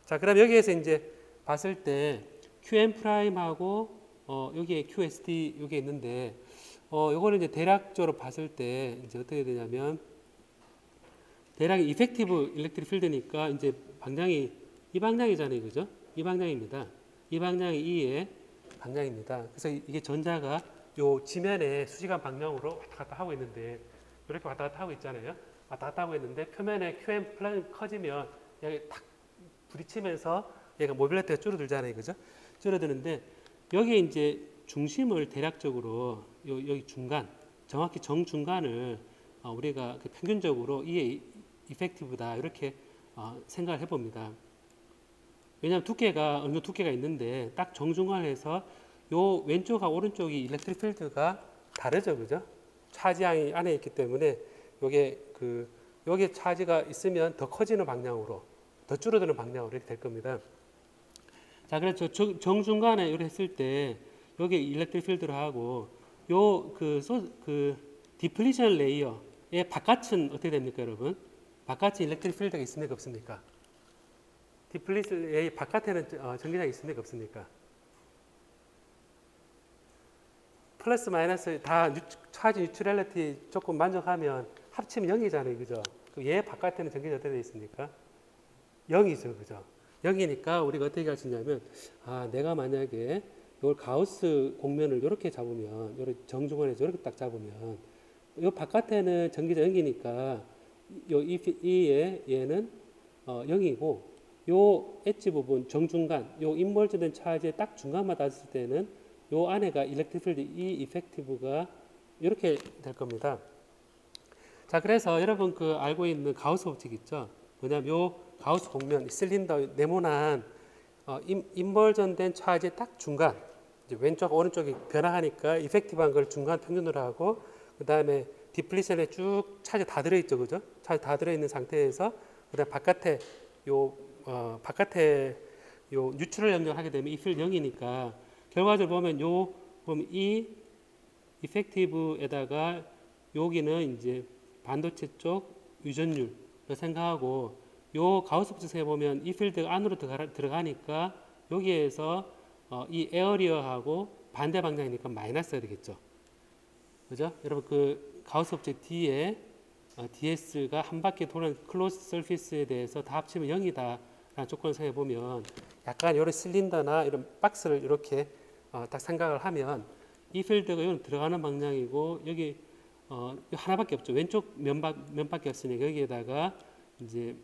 자, 그럼 여기에서 이제 봤을 때 QN 프라임하고 여기에 QST 여기 있는데 요거는 이제 대략적으로 봤을 때 이제 어떻게 되냐면 대략 이펙티브 일렉트릭 필드니까 이제 방향이 이 방향이잖아요, 그죠? 이 방향입니다. 이 방향이 E의 방향입니다. 그래서 이게 전자가 요 지면에 수직한 방향으로 왔다 갔다 하고 있는데 이렇게 왔다 갔다 하고 있잖아요. 왔다 갔다 하고 있는데 표면에 QM 플라이 커지면 여기 탁 부딪히면서 얘가 모빌리티가 줄어들잖아요, 그죠? 줄어드는데 여기에 이제 중심을 대략적으로 여기 중간, 정확히 정중간을 우리가 평균적으로 이게 이펙티브다 이렇게 생각을 해봅니다. 왜냐하면 두께가 어느 정도 두께가 있는데 딱 정중간에서 요 왼쪽과 오른쪽이 일렉트릭 필드가 다르죠, 그죠? 차지양이 안에 있기 때문에 요게 차지가 있으면 더 커지는 방향으로, 더 줄어드는 방향으로 이렇게 될 겁니다. 자, 그래서 정중간에 이렇게 했을 때 여기 일렉트릭 필드로 하고 요 디플리션 레이어의 바깥은 어떻게 됩니까, 여러분? 바깥에 일렉트릭 필드가 있습니까, 없습니까? 디플리션 레이어 바깥에는 전기장이 있습니까, 없습니까? 플러스 마이너스 다 차지 뉴트럴리티 조금 만족하면 합치면 0이잖아요, 그죠? 얘 바깥에는 전기장이 어떻게 되어 있습니까? 0이죠, 그죠? 0이니까 우리가 어떻게 할 수 있냐면 내가 만약에 이걸 가우스 공면을 이렇게 잡으면, 이렇게 정중간에서 이렇게 딱 잡으면 이 바깥에는 전기장 0이니까 얘는 0이고 요 엣지 부분 정중간, 요 인벌전된 차지의 딱 중간만 닿았을 때는 요 안에가 일렉트릭 필드 이 이펙티브가 이렇게 될 겁니다. 자, 그래서 여러분 그 알고 있는 가우스 법칙 있죠? 뭐냐면 요 가우스 곡면 실린더 네모난 인벌전된 차지의 딱 중간, 이제 왼쪽 오른쪽이 변화하니까 이펙티브한 걸 중간 평균으로 하고, 그 다음에 디플리션에 쭉 차지 다 들어있죠, 그죠? 차지 다 들어있는 상태에서 그다음 바깥에 바깥에 뉴트럴 영역을 하게 되면 이 필드 0이니까 결과적으로 보면 보면 이 이펙티브에다가 여기는 이제 반도체 쪽 유전율을 생각하고, 요 가우스 법칙에 보면 이 필드가 안으로 들어가니까 여기에서 이 에어리어하고 반대 방향이니까 마이너스가 되겠죠. 그죠? 여러분 그 가우스 법칙 뒤에 DS가 한 바퀴 도는 클로즈 서피스에 대해서 다 합치면 0이다 라는 조건을 생각해 보면, 약간 이런 실린더나 이런 박스를 이렇게 딱 생각을 하면 이 필드가 여기 들어가는 방향이고, 여기 하나밖에 없죠. 왼쪽 면밖에 없으니까 여기에다가 이제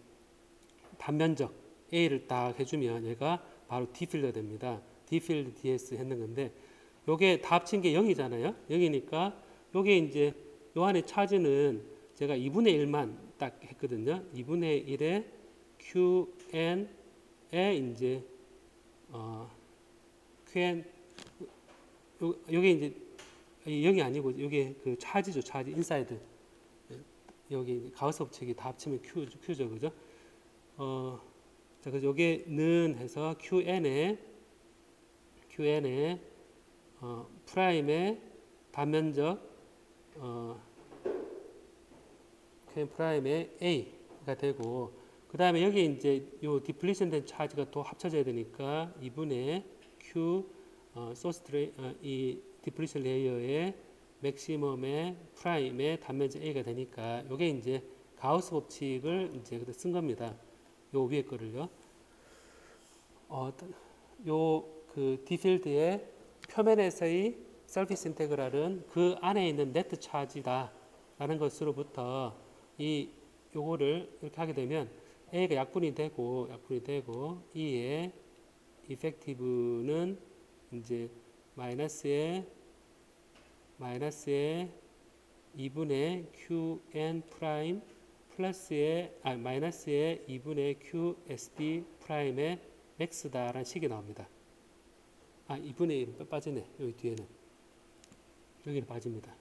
단면적 A를 딱 해주면 얘가 바로 D 필드가 됩니다. D 필드 DS 했는 건데, 요게 다 합친 게 0이잖아요. 0이니까 요게 이제 요 안에 차지는 제가 2분의 1만 딱 했거든요. 2분의 1에 QN에 이제 QN 요게 이제 0이 아니고 요게 그 차지죠. 차지 인사이드. 여기 가우스 법칙이 다 합치면 Q죠. 그죠? 자, 그래서 요게는 해서 QN에 프라임의 단면적 QN 프라임의 A가 되고, 그 다음에 여기 이제 요 디플리션 된 차지가 또 합쳐져야 되니까 2분의 Q 소스 이 디플리션 레이어의 맥시멈의 프라임의 단면적 A가 되니까 요게 이제 가우스 법칙을 이제 쓴 겁니다. 요 위에 거를요. 요 그 D 필드의 표면에서의 서피스 인테그랄은 그 안에 있는 네트 차지다라는 것으로부터 요거를 이렇게 하게 되면 A가 약분이 되고 E의 이펙티브는 이제 마이너스의 2분의 QN 프라임 플러스의 마이너스의 2분의 QSD 프라임의 맥스다라는 식이 나옵니다. 2분의 1 빠지네. 여기 뒤에는 여기는 빠집니다.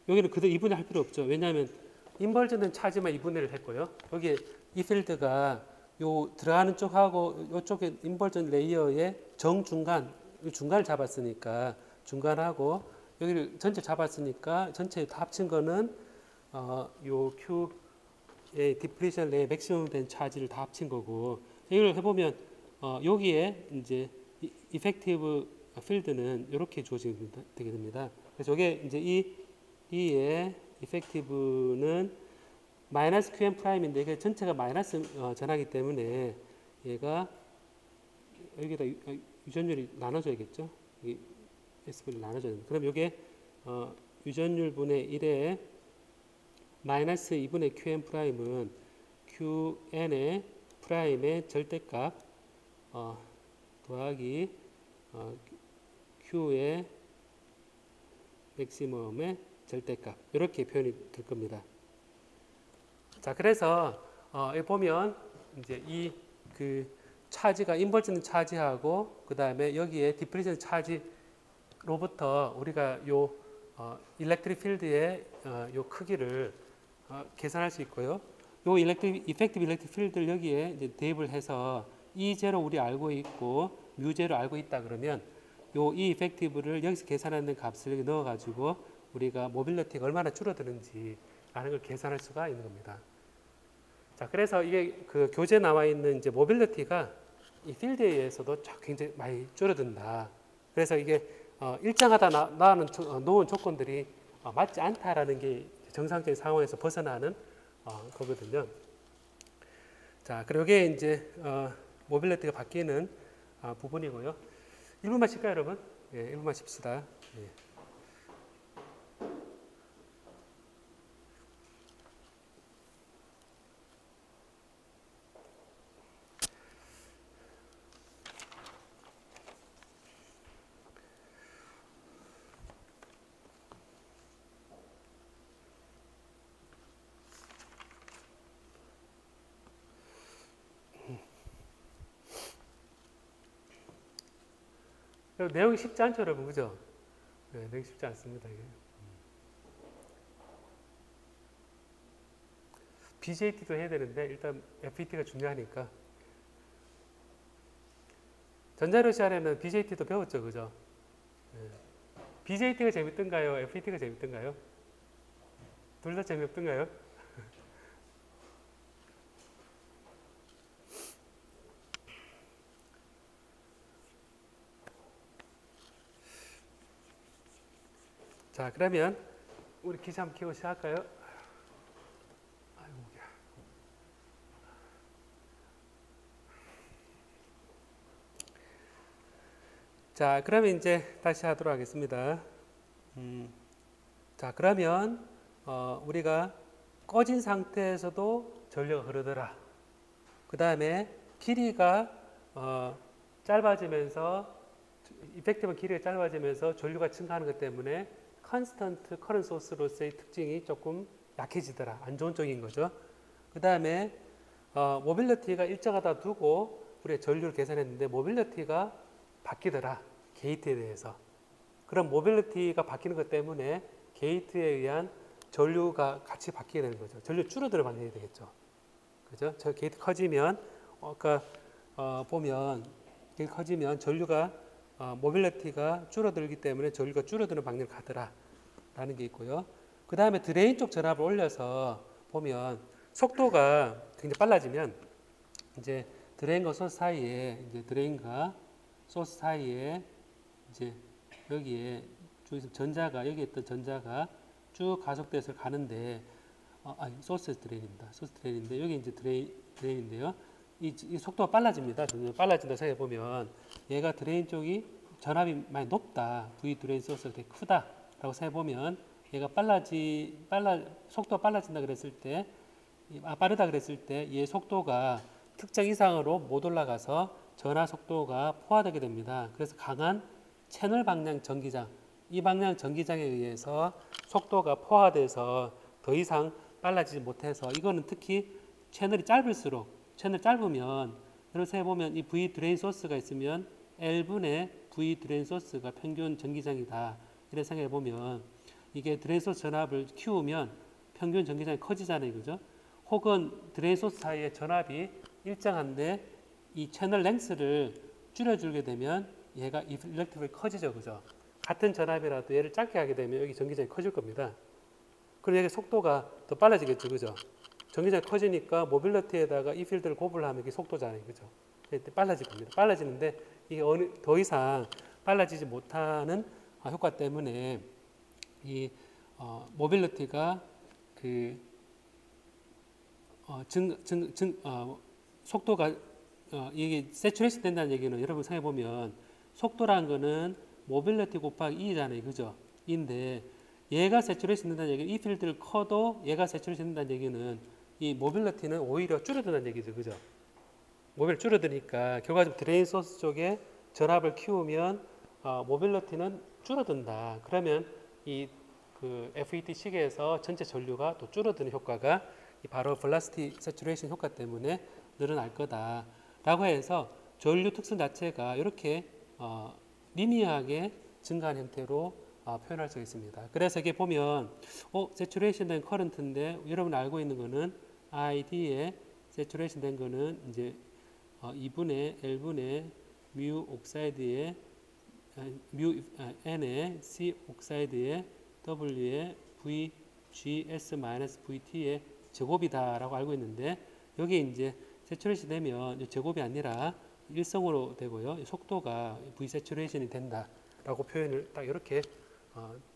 여기는 그대로 2분의 할 필요 없죠. 왜냐하면 인벌전된 차지만 2분의 1을 했고요. 여기 이 필드가 요 들어가는 쪽하고 요쪽에 인벌전 레이어의 중간을 잡았으니까, 중간하고 여기를 전체 잡았으니까 전체 다 합친 거는 요 Q의 디플리션 레이어 맥시멈 된 차지를 다 합친 거고, 이걸 해보면 여기에 이제 이펙티브 필드는 이렇게 주어지게 되게 됩니다. 그래서 이게 이제 E의 이펙티브는 마이너스 QN 프라임인데, 이게 전체가 마이너스 전하기 때문에 얘가 여기다 유전율이 나눠져야겠죠. SV를 나눠져야 됩니다. 그럼 이게 유전율 분의 1에 마이너스 2분의 QN 프라임은 QN의 프라임의 절대값 더하기 Q의 맥시멈의 절대값, 이렇게 표현이 될 겁니다. 자, 그래서 여기 보면 이제 이 그 차지가 인벌전 차지하고 그 다음에 여기에 디플리션 차지로부터 우리가 요 일렉트릭 필드의 요 크기를 계산할 수 있고요. 요 이펙티브 일렉트릭 필드를 여기에 이제 대입을 해서 E0 우리 알고 있고 뮤0 알고 있다 그러면 요 이 이펙티브를 여기서 계산하는 값을 여기 넣어 가지고 우리가 모빌리티가 얼마나 줄어드는지 라는 걸 계산할 수가 있는 겁니다. 자, 그래서 이게 그 교재에 나와 있는 이제 모빌리티가 이 필드에 의해서도 굉장히 많이 줄어든다. 그래서 이게 일정하다 놓은 조건들이 맞지 않다라는 게 정상적인 상황에서 벗어나는 거거든요. 자, 그리고 이게 이제 모빌리티가 바뀌는 부분이고요. 1분만 쉴까요, 여러분? 예, 1분만 쉽시다. 예. 내용이 쉽지 않죠, 여러분, 그죠? 네, 내용이 쉽지 않습니다. 이게. BJT도 해야 되는데 일단 FET가 중요하니까. 전자로시아에는 BJT도 배웠죠, 그죠? 네. BJT가 재밌던가요? FET가 재밌던가요? 둘 다 재미없던가요? 자, 그러면 우리 기사 한번 켜고 시작할까요? 아이고, 자, 그러면 이제 다시 하도록 하겠습니다. 자, 그러면 우리가 꺼진 상태에서도 전류가 흐르더라. 그 다음에 길이가 짧아지면서 이펙티브 길이가 짧아지면서 전류가 증가하는 것 때문에 컨스턴트 커런 소스로서의 특징이 조금 약해지더라. 안 좋은 쪽인 거죠. 그 다음에 모빌리티가 일정하다 두고 우리가 전류를 계산했는데 모빌리티가 바뀌더라. 게이트에 대해서. 그럼 모빌리티가 바뀌는 것 때문에 게이트에 의한 전류가 같이 바뀌게 되는 거죠. 전류 줄어드는 방향이 되겠죠. 그죠? 저 게이트 커지면 아까 보면 게이트 커지면 전류가 모빌리티가 줄어들기 때문에 전류가 줄어드는 방향을 가더라 라는 게 있고요. 그 다음에 드레인 쪽 전압을 올려서 보면 속도가 굉장히 빨라지면 이제 드레인과 소스 사이에 이제 드레인과 소스 사이에 이제 여기에 쭉 전자가 여기 있던 전자가 쭉 가속돼서 가는데 소스 드레인입니다. 소스 드레인인데 여기 이제 드레인인데요. 이 속도가 빨라집니다. 빨라진다 생각해 보면 얘가 드레인 쪽이 전압이 많이 높다. V 드레인 소스가 되게 크다라고 생각해 보면 얘가 속도가 빨라진다 그랬을 때 빠르다 그랬을 때 얘 속도가 특정 이상으로 못 올라가서 전하 속도가 포화되게 됩니다. 그래서 강한 채널 방향 전기장, 이 방향 전기장에 의해서 속도가 포화돼서 더 이상 빨라지지 못해서 이거는 특히 채널이 짧으면 여기서 해보면 이 V 드레인 소스가 있으면 L분의 V 드레인 소스가 평균 전기장이다. 이렇게 생각해 보면 이게 드레인 소스 전압을 키우면 평균 전기장이 커지잖아요. 그죠? 혹은 드레인 소스 사이의 전압이 일정한데 이 채널 랭스를 줄여주게 되면 얘가 일렉트릭이 커지죠. 그죠? 같은 전압이라도 얘를 짧게 하게 되면 여기 전기장이 커질 겁니다. 그리고 여기 속도가 더 빨라지겠죠. 그죠? 전기장이 커지니까 모빌리티에다가 이 필드를 고블하면 이게 속도잖아요. 그죠? 빨라질 겁니다. 빨라지는데 이게 더 이상 빨라지지 못하는 효과 때문에 이 모빌리티가 속도가 이게 세츄레이션 된다는 얘기는 여러분 생각해 보면 속도라는 거는 모빌리티 곱하기 E잖아요. 그죠? E인데 얘가 세츄레이션 된다는 얘기는 이 필드를 커도 얘가 세츄레이션 된다는 얘기는 이 모빌리티는 오히려 줄어든다는 얘기죠. 그죠? 모빌 줄어드니까 결과적으로 드레인 소스 쪽에 전압을 키우면 모빌리티는 줄어든다. 그러면 이 FET 시계에서 전체 전류가 또 줄어드는 효과가 바로 velocity saturation 효과 때문에 늘어날 거다라고 해서 전류 특성 자체가 이렇게 리니어하게 증가한 형태로 표현할 수 있습니다. 그래서 이게 보면 saturation 된 current인데 여러분 알고 있는 거는 ID에 saturation 된 거는 이제 2분의 L분의 mu 옥사이드에 mu N에 C 옥사이드에 W에 V GS VT의 제곱이다라고 알고 있는데 여기 이제 세츄레이션 되면 제곱이 아니라 일성으로 되고요. 속도가 V 세츄레이션이 된다라고 표현을 딱 이렇게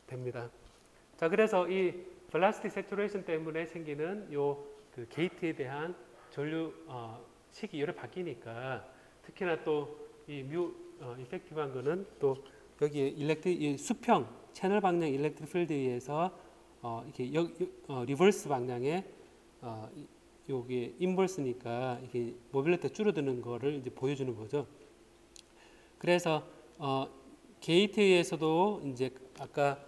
됩니다. 자, 그래서 이 velocity saturation 때문에 생기는 그 게이트에 대한 전류 식이 이렇게 바뀌니까 특히나 또 이 뮤 이펙티브한 거는 또 여기에 이 수평 채널 방향 일렉트릭 필드에 의해서 이렇게 리버스 방향에 여기 인버스니까 이게 모빌리티 줄어드는 거를 이제 보여주는 거죠. 그래서 게이트에서도 이제 아까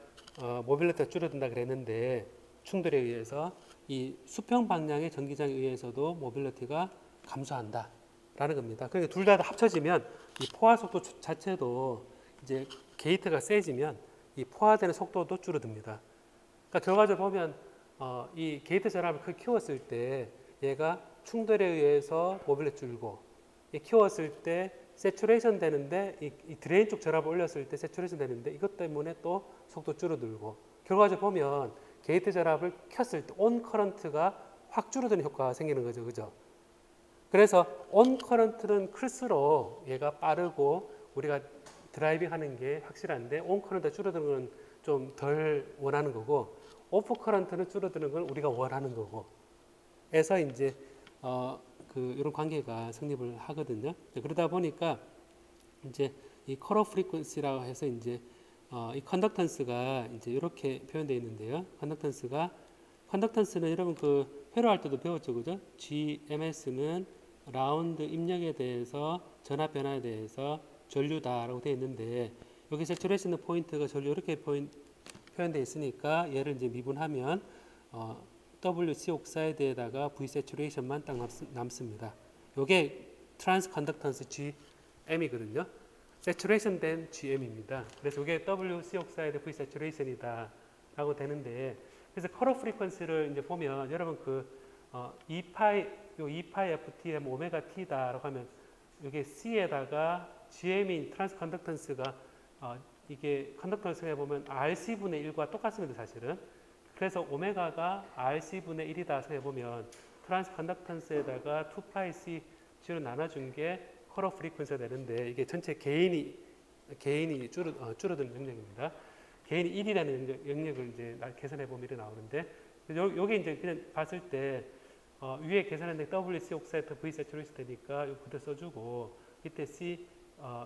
모빌리티가 줄어든다 그랬는데 충돌에 의해서 이 수평 방향의 전기장에 의해서도 모빌리티가 감소한다라는 겁니다. 그러니까 둘 다 합쳐지면 이 포화 속도 자체도 이제 게이트가 세지면 이 포화되는 속도도 줄어듭니다. 그러니까 결과적으로 보면 이 게이트 전압을 크게 키웠을 때 얘가 충돌에 의해서 모빌레 줄고 키웠을 때 세츄레이션 되는데 이 드레인 쪽 전압을 올렸을 때 세츄레이션 되는데 이것 때문에 또 속도 줄어들고 결과적으로 보면 게이트 전압을 켰을 때 온 커런트가 확 줄어드는 효과가 생기는 거죠. 그죠? 그래서 온 커런트는 클수록 얘가 빠르고 우리가 드라이빙 하는 게 확실한데 온 커런트 줄어드는 건 좀 덜 원하는 거고 오프 커런트는 줄어드는 건 우리가 원하는 거고 해서 이제 이런 관계가 성립을 하거든요. 그러다 보니까 이제 이 컬러 프리퀀시라고 해서 이제 이 컨덕턴스가 이제 이렇게 표현되어 있는데요. 컨덕턴스는 여러분 그 회로할 때도 배웠죠, 그죠? GMS는 라운드 입력에 대해서 전압 변화에 대해서 전류다라고 되어 있는데 여기 세츄레이션 포인트가 전류 이렇게 표현되어 있으니까 얘를 이제 미분하면 WC 옥사이드에다가 V 세츄레이션만 딱 남습니다. 요게 트랜스 컨덕턴스 GM이거든요. 세츄레이션 된 GM입니다. 그래서 이게 WC 옥사이드 V 세츄레이션이다 라고 되는데 그래서 컬러 프리퀀시를 이제 보면 여러분 그 2파이 FTM 오메가 T다라고 하면 이게 C에다가 GM인 트랜스 컨덕턴스가 이게 컨덕턴스에 보면 RC분의 1과 똑같습니다, 사실은. 그래서 오메가가 RC분의 1이다 생각해보면 트랜스 컨덕턴스에다가 2파이 C로 나눠준 게 컬러 프리퀀시가 되는데 이게 전체 개인이 줄어드는 영역입니다. 개인이 1이라는 영역을 이제 계산해보면 이렇게 나오는데 요게 이제 그냥 봤을 때 위에 계산했는데 WC 옥사이드 V 세츄레이션 되니까 요 그대로 써주고 이때 C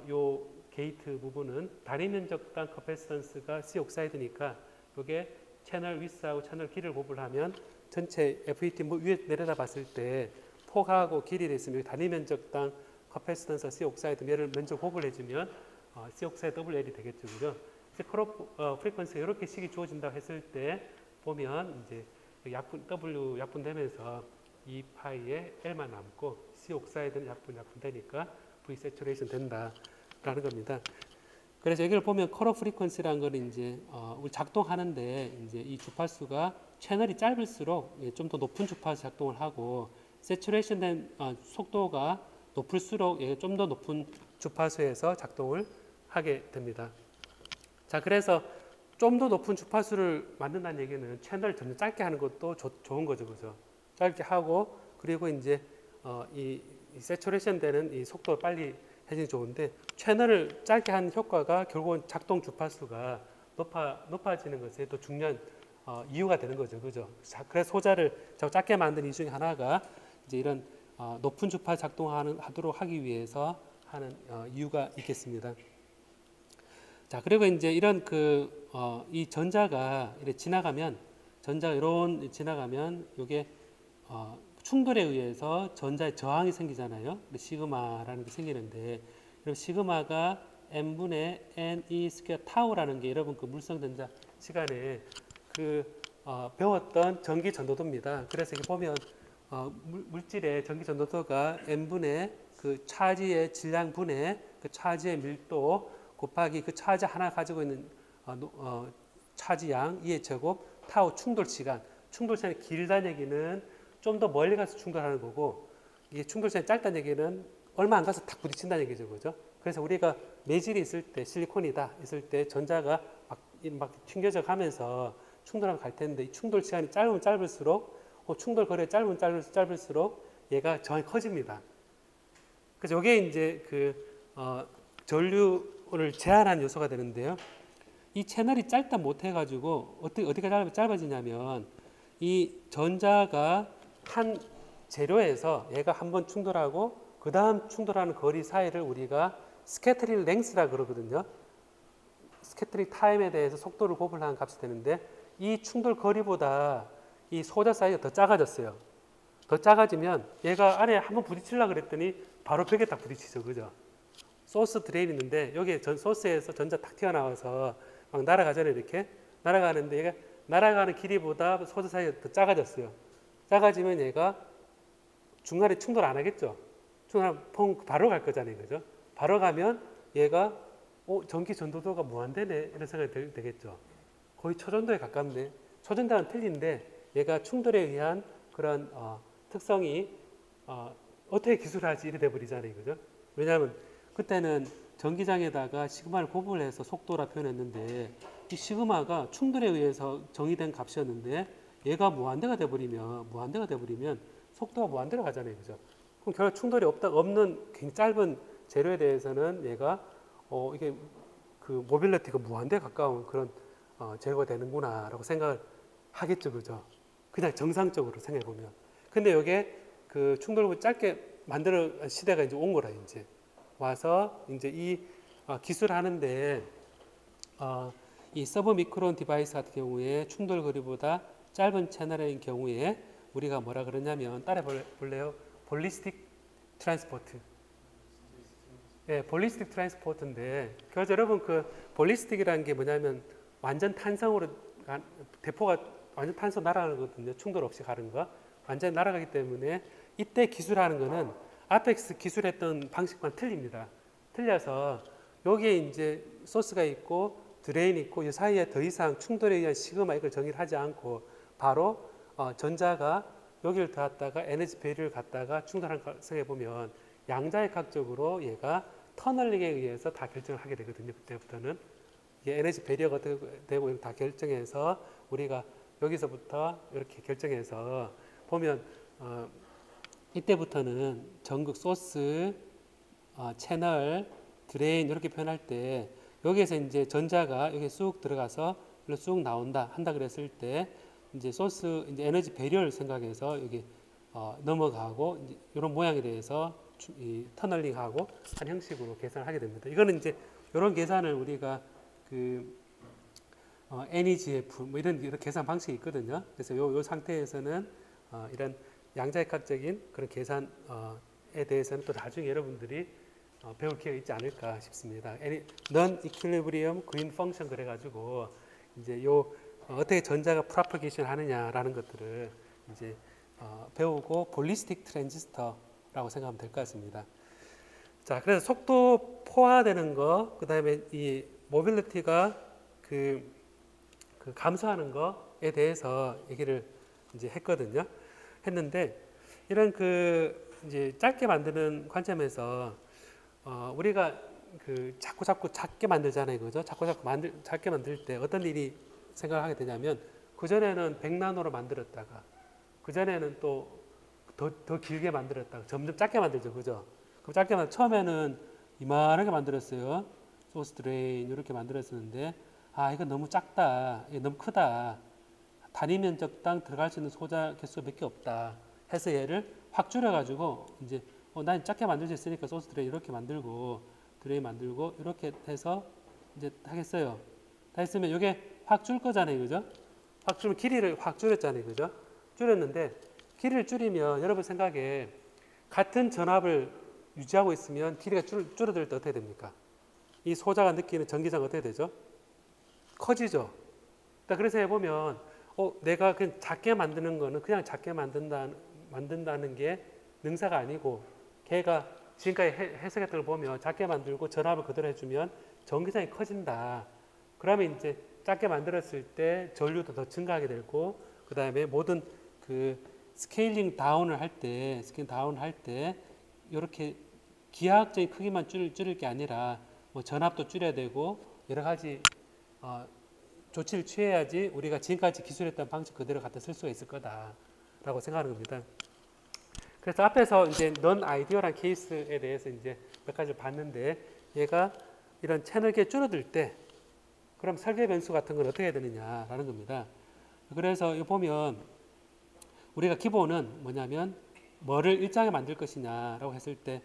요 게이트 부분은 단위 면적당 커패시턴스가 C 옥사이드니까 요게 채널 위스하고 채널 길이를 곱을 하면 전체 FET 위에 내려다 봤을 때 폭하고 길이를 있으면 단위 면적당 커패시턴스 C 옥사이드 면적 곱을 해주면 C 옥사이드 WL이 되겠죠, 그죠? 컬러 프리퀀시가 이렇게 식이 주어진다고 했을 때 보면 이제 W 약분되면서 2파이에 L만 남고 C 옥사이드는 약분되니까 V 세츄레이션 된다라는 겁니다. 그래서 여기를 보면 컬러 프리퀀시라는 거는 이제 우리 작동하는데 이제 이 주파수가 채널이 짧을수록 좀 더 높은 주파수 작동을 하고 세츄레이션 된 속도가 높을수록 좀 더 높은 주파수에서 작동을 하게 됩니다. 자, 그래서 좀 더 높은 주파수를 만든다는 얘기는 채널을 점점 짧게 하는 것도 좋은 거죠, 그죠? 짧게 하고 그리고 이제 이 세츄레이션 되는 이 속도가 빨리 해지는 좋은데 채널을 짧게 하는 효과가 결국은 작동 주파수가 높아지는 것에 또 중요한 이유가 되는 거죠, 그죠? 자, 그래서 소자를 자꾸 짧게 만든 이유 중에 하나가 이제 이런 높은 주파수 작동하도록 하기 위해서 하는 이유가 있겠습니다. 자, 그리고 이제 이런 이 전자가 이렇게 지나가면 이게 충돌에 의해서 전자의 저항이 생기잖아요. 시그마라는 게 생기는데, 그럼 시그마가 n분의 ne 스퀘어 타우라는 게 여러분 그 물성 전자 시간에 배웠던 전기 전도도입니다. 그래서 이렇게 보면 물질의 전기 전도도가 n분의 그 차지의 질량 분의 그 차지의 밀도 곱하기 그 차지 하나 가지고 있는 차지양 2의 제곱 타우 충돌 시간이 길다는 얘기는 좀 더 멀리 가서 충돌하는 거고 이게 충돌 시간이 짧다는 얘기는 얼마 안 가서 탁 부딪힌다는 얘기죠, 그죠? 그래서 우리가 매질이 있을 때 실리콘이다 있을 때 전자가 막 튕겨져 가면서 충돌하고 갈 텐데 이 충돌 시간이 짧으면 짧을수록 충돌 거리가 짧으면 짧을수록 얘가 저항이 커집니다. 그래서 이게 이제 전류를 제한하는 요소가 되는데요. 이 채널이 짧다 못해가지고 어디가 짧아지냐면 이 전자가 한 재료에서 얘가 한번 충돌하고 그 다음 충돌하는 거리 사이를 우리가 스캐터링 랭스라 그러거든요. 스캐터링 타임에 대해서 속도를 곱을 하는 값이 되는데 이 충돌 거리보다 이 소자 사이가 더 작아졌어요. 더 작아지면 얘가 안에 한번 부딪히려고 그랬더니 바로 벽에 딱 부딪히죠, 그죠? 소스 드레인 있는데 여기 소스에서 전자 탁 튀어나와서 막 날아가잖아요, 이렇게 날아가는데 얘가 날아가는 길이보다 소자 사이가 더 작아졌어요. 작아지면 얘가 중간에 충돌 안 하겠죠. 충돌하면 바로 갈 거잖아요, 그죠? 바로 가면 얘가 전기 전도도가 무한대네 이런 생각이 되겠죠. 거의 초전도에 가깝네. 초전도와는 틀린데 얘가 충돌에 의한 그런 특성이 어떻게 기술하지 이래 돼버리잖아요, 그죠? 왜냐하면 그때는 전기장에다가 시그마를 곱을 해서 속도라 표현했는데 이 시그마가 충돌에 의해서 정의된 값이었는데 얘가 무한대가 돼버리면 속도가 무한대로 가잖아요, 그죠? 그럼 결국 충돌이 없는 굉장히 짧은 재료에 대해서는 얘가 이게 그 모빌리티가 무한대에 가까운 그런 재료가 되는구나라고 생각을 하겠죠, 그죠? 그냥 정상적으로 생각해 보면. 근데 이게 그 충돌을 짧게 만들어 시대가 이제 온 거라 이제 와서 이제 이 기술하는데 이 서브미크론 디바이스 같은 경우에 충돌 거리보다 짧은 채널인 경우에 우리가 뭐라 그러냐면 따라 볼래요? 볼리스틱 트랜스포트. 예, 볼리스틱 트랜스포트인데 그래서 여러분 그 볼리스틱이라는 게 뭐냐면 완전 탄성으로 대포가 완전 탄성 날아가거든요. 충돌 없이 가는 거. 완전히 날아가기 때문에 이때 기술하는 거는 앞에 기술했던 방식과 틀립니다. 틀려서 여기에 이제 소스가 있고 드레인이 있고 이 사이에 더 이상 충돌에 의한 시그마 이걸 정의를 하지 않고 바로 전자가 여기를 닿았다가 에너지 배리를 갖다가 충돌하는 걸 생각해 보면 양자역학적으로 얘가 터널링에 의해서 다 결정을 하게 되거든요. 그때부터는 이게 에너지 배리어가 되고 다 결정해서 우리가 여기서부터 이렇게 결정해서 보면 이때부터는 전극 소스, 채널, 드레인 이렇게 표현할 때 여기에서 이제 전자가 여기 쑥 들어가서 쑥 나온다 한다 그랬을 때 이제 소스 이제 에너지 배리어를 생각해서 여기 넘어가고 이제 이런 모양에 대해서 이 터널링하고 한 형식으로 계산을 하게 됩니다. 이거는 이제 이런 계산을 우리가 그 NEGF 뭐 이런 계산 방식이 있거든요. 그래서 요 상태에서는 이런 양자역학적인 그런 계산에 대해서는 또 나중에 여러분들이 배울 기회가 있지 않을까 싶습니다. Non-equilibrium green function 그래가지고 이제 요 어떻게 전자가 프로퍼게이션 하느냐라는 것들을 이제 배우고 볼리스틱 트랜지스터라고 생각하면 될 것 같습니다. 자, 그래서 속도 포화되는 거, 그 다음에 이 모빌리티가 그 감소하는 거에 대해서 얘기를 이제 했는데 이런 그 이제 짧게 만드는 관점에서 우리가 그 자꾸 작게 만들잖아요, 그죠? 작게 만들 때 어떤 일이 생각하게 되냐면 그 전에는 100나노로 만들었다가 그 전에는 또 더 길게 만들었다가 점점 작게 만들죠, 그죠? 그럼 처음에는 이만하게 만들었어요. 소스 드레인 이렇게 만들었었는데 이거 너무 작다, 이거 너무 크다. 단위 면적당 들어갈 수 있는 소자 개수가 몇 개 없다. 해서 얘를 확 줄여가지고 이제 난 작게 만들 수 있으니까 소스 드레인 이렇게 만들고 드레인 만들고 이렇게 해서 이제 하겠어요. 다 했으면 이게 확 줄 거잖아요, 그죠? 확 줄면 길이를 확 줄였잖아요, 그죠? 줄였는데 길이를 줄이면 여러분 생각에 같은 전압을 유지하고 있으면 길이가 줄어들 때 어떻게 됩니까? 이 소자가 느끼는 전기장은 어떻게 되죠? 커지죠. 그래서 해보면 내가 그냥 작게 만드는 거는 그냥 작게 만든다는 게 능사가 아니고 걔가 지금까지 해석했던 걸 보면 작게 만들고 전압을 그대로 해주면 전기장이 커진다. 그러면 이제 작게 만들었을 때 전류도 더 증가하게 되고 그 다음에 모든 그 스케일링 다운을 할 때 이렇게 기하학적인 크기만 줄일 게 아니라 뭐 전압도 줄여야 되고 여러 가지 조치를 취해야지 우리가 지금까지 기술했던 방식 그대로 갖다 쓸 수가 있을 거다라고 생각하는 겁니다. 그래서 앞에서 이제 넌 아이디어란 케이스에 대해서 이제 몇 가지를 봤는데 얘가 이런 채널계 줄어들 때 그럼 설계 변수 같은 건 어떻게 해야 되느냐라는 겁니다. 그래서 이 보면 우리가 기본은 뭐냐면 뭐를 일정하게 만들 것이냐라고 했을 때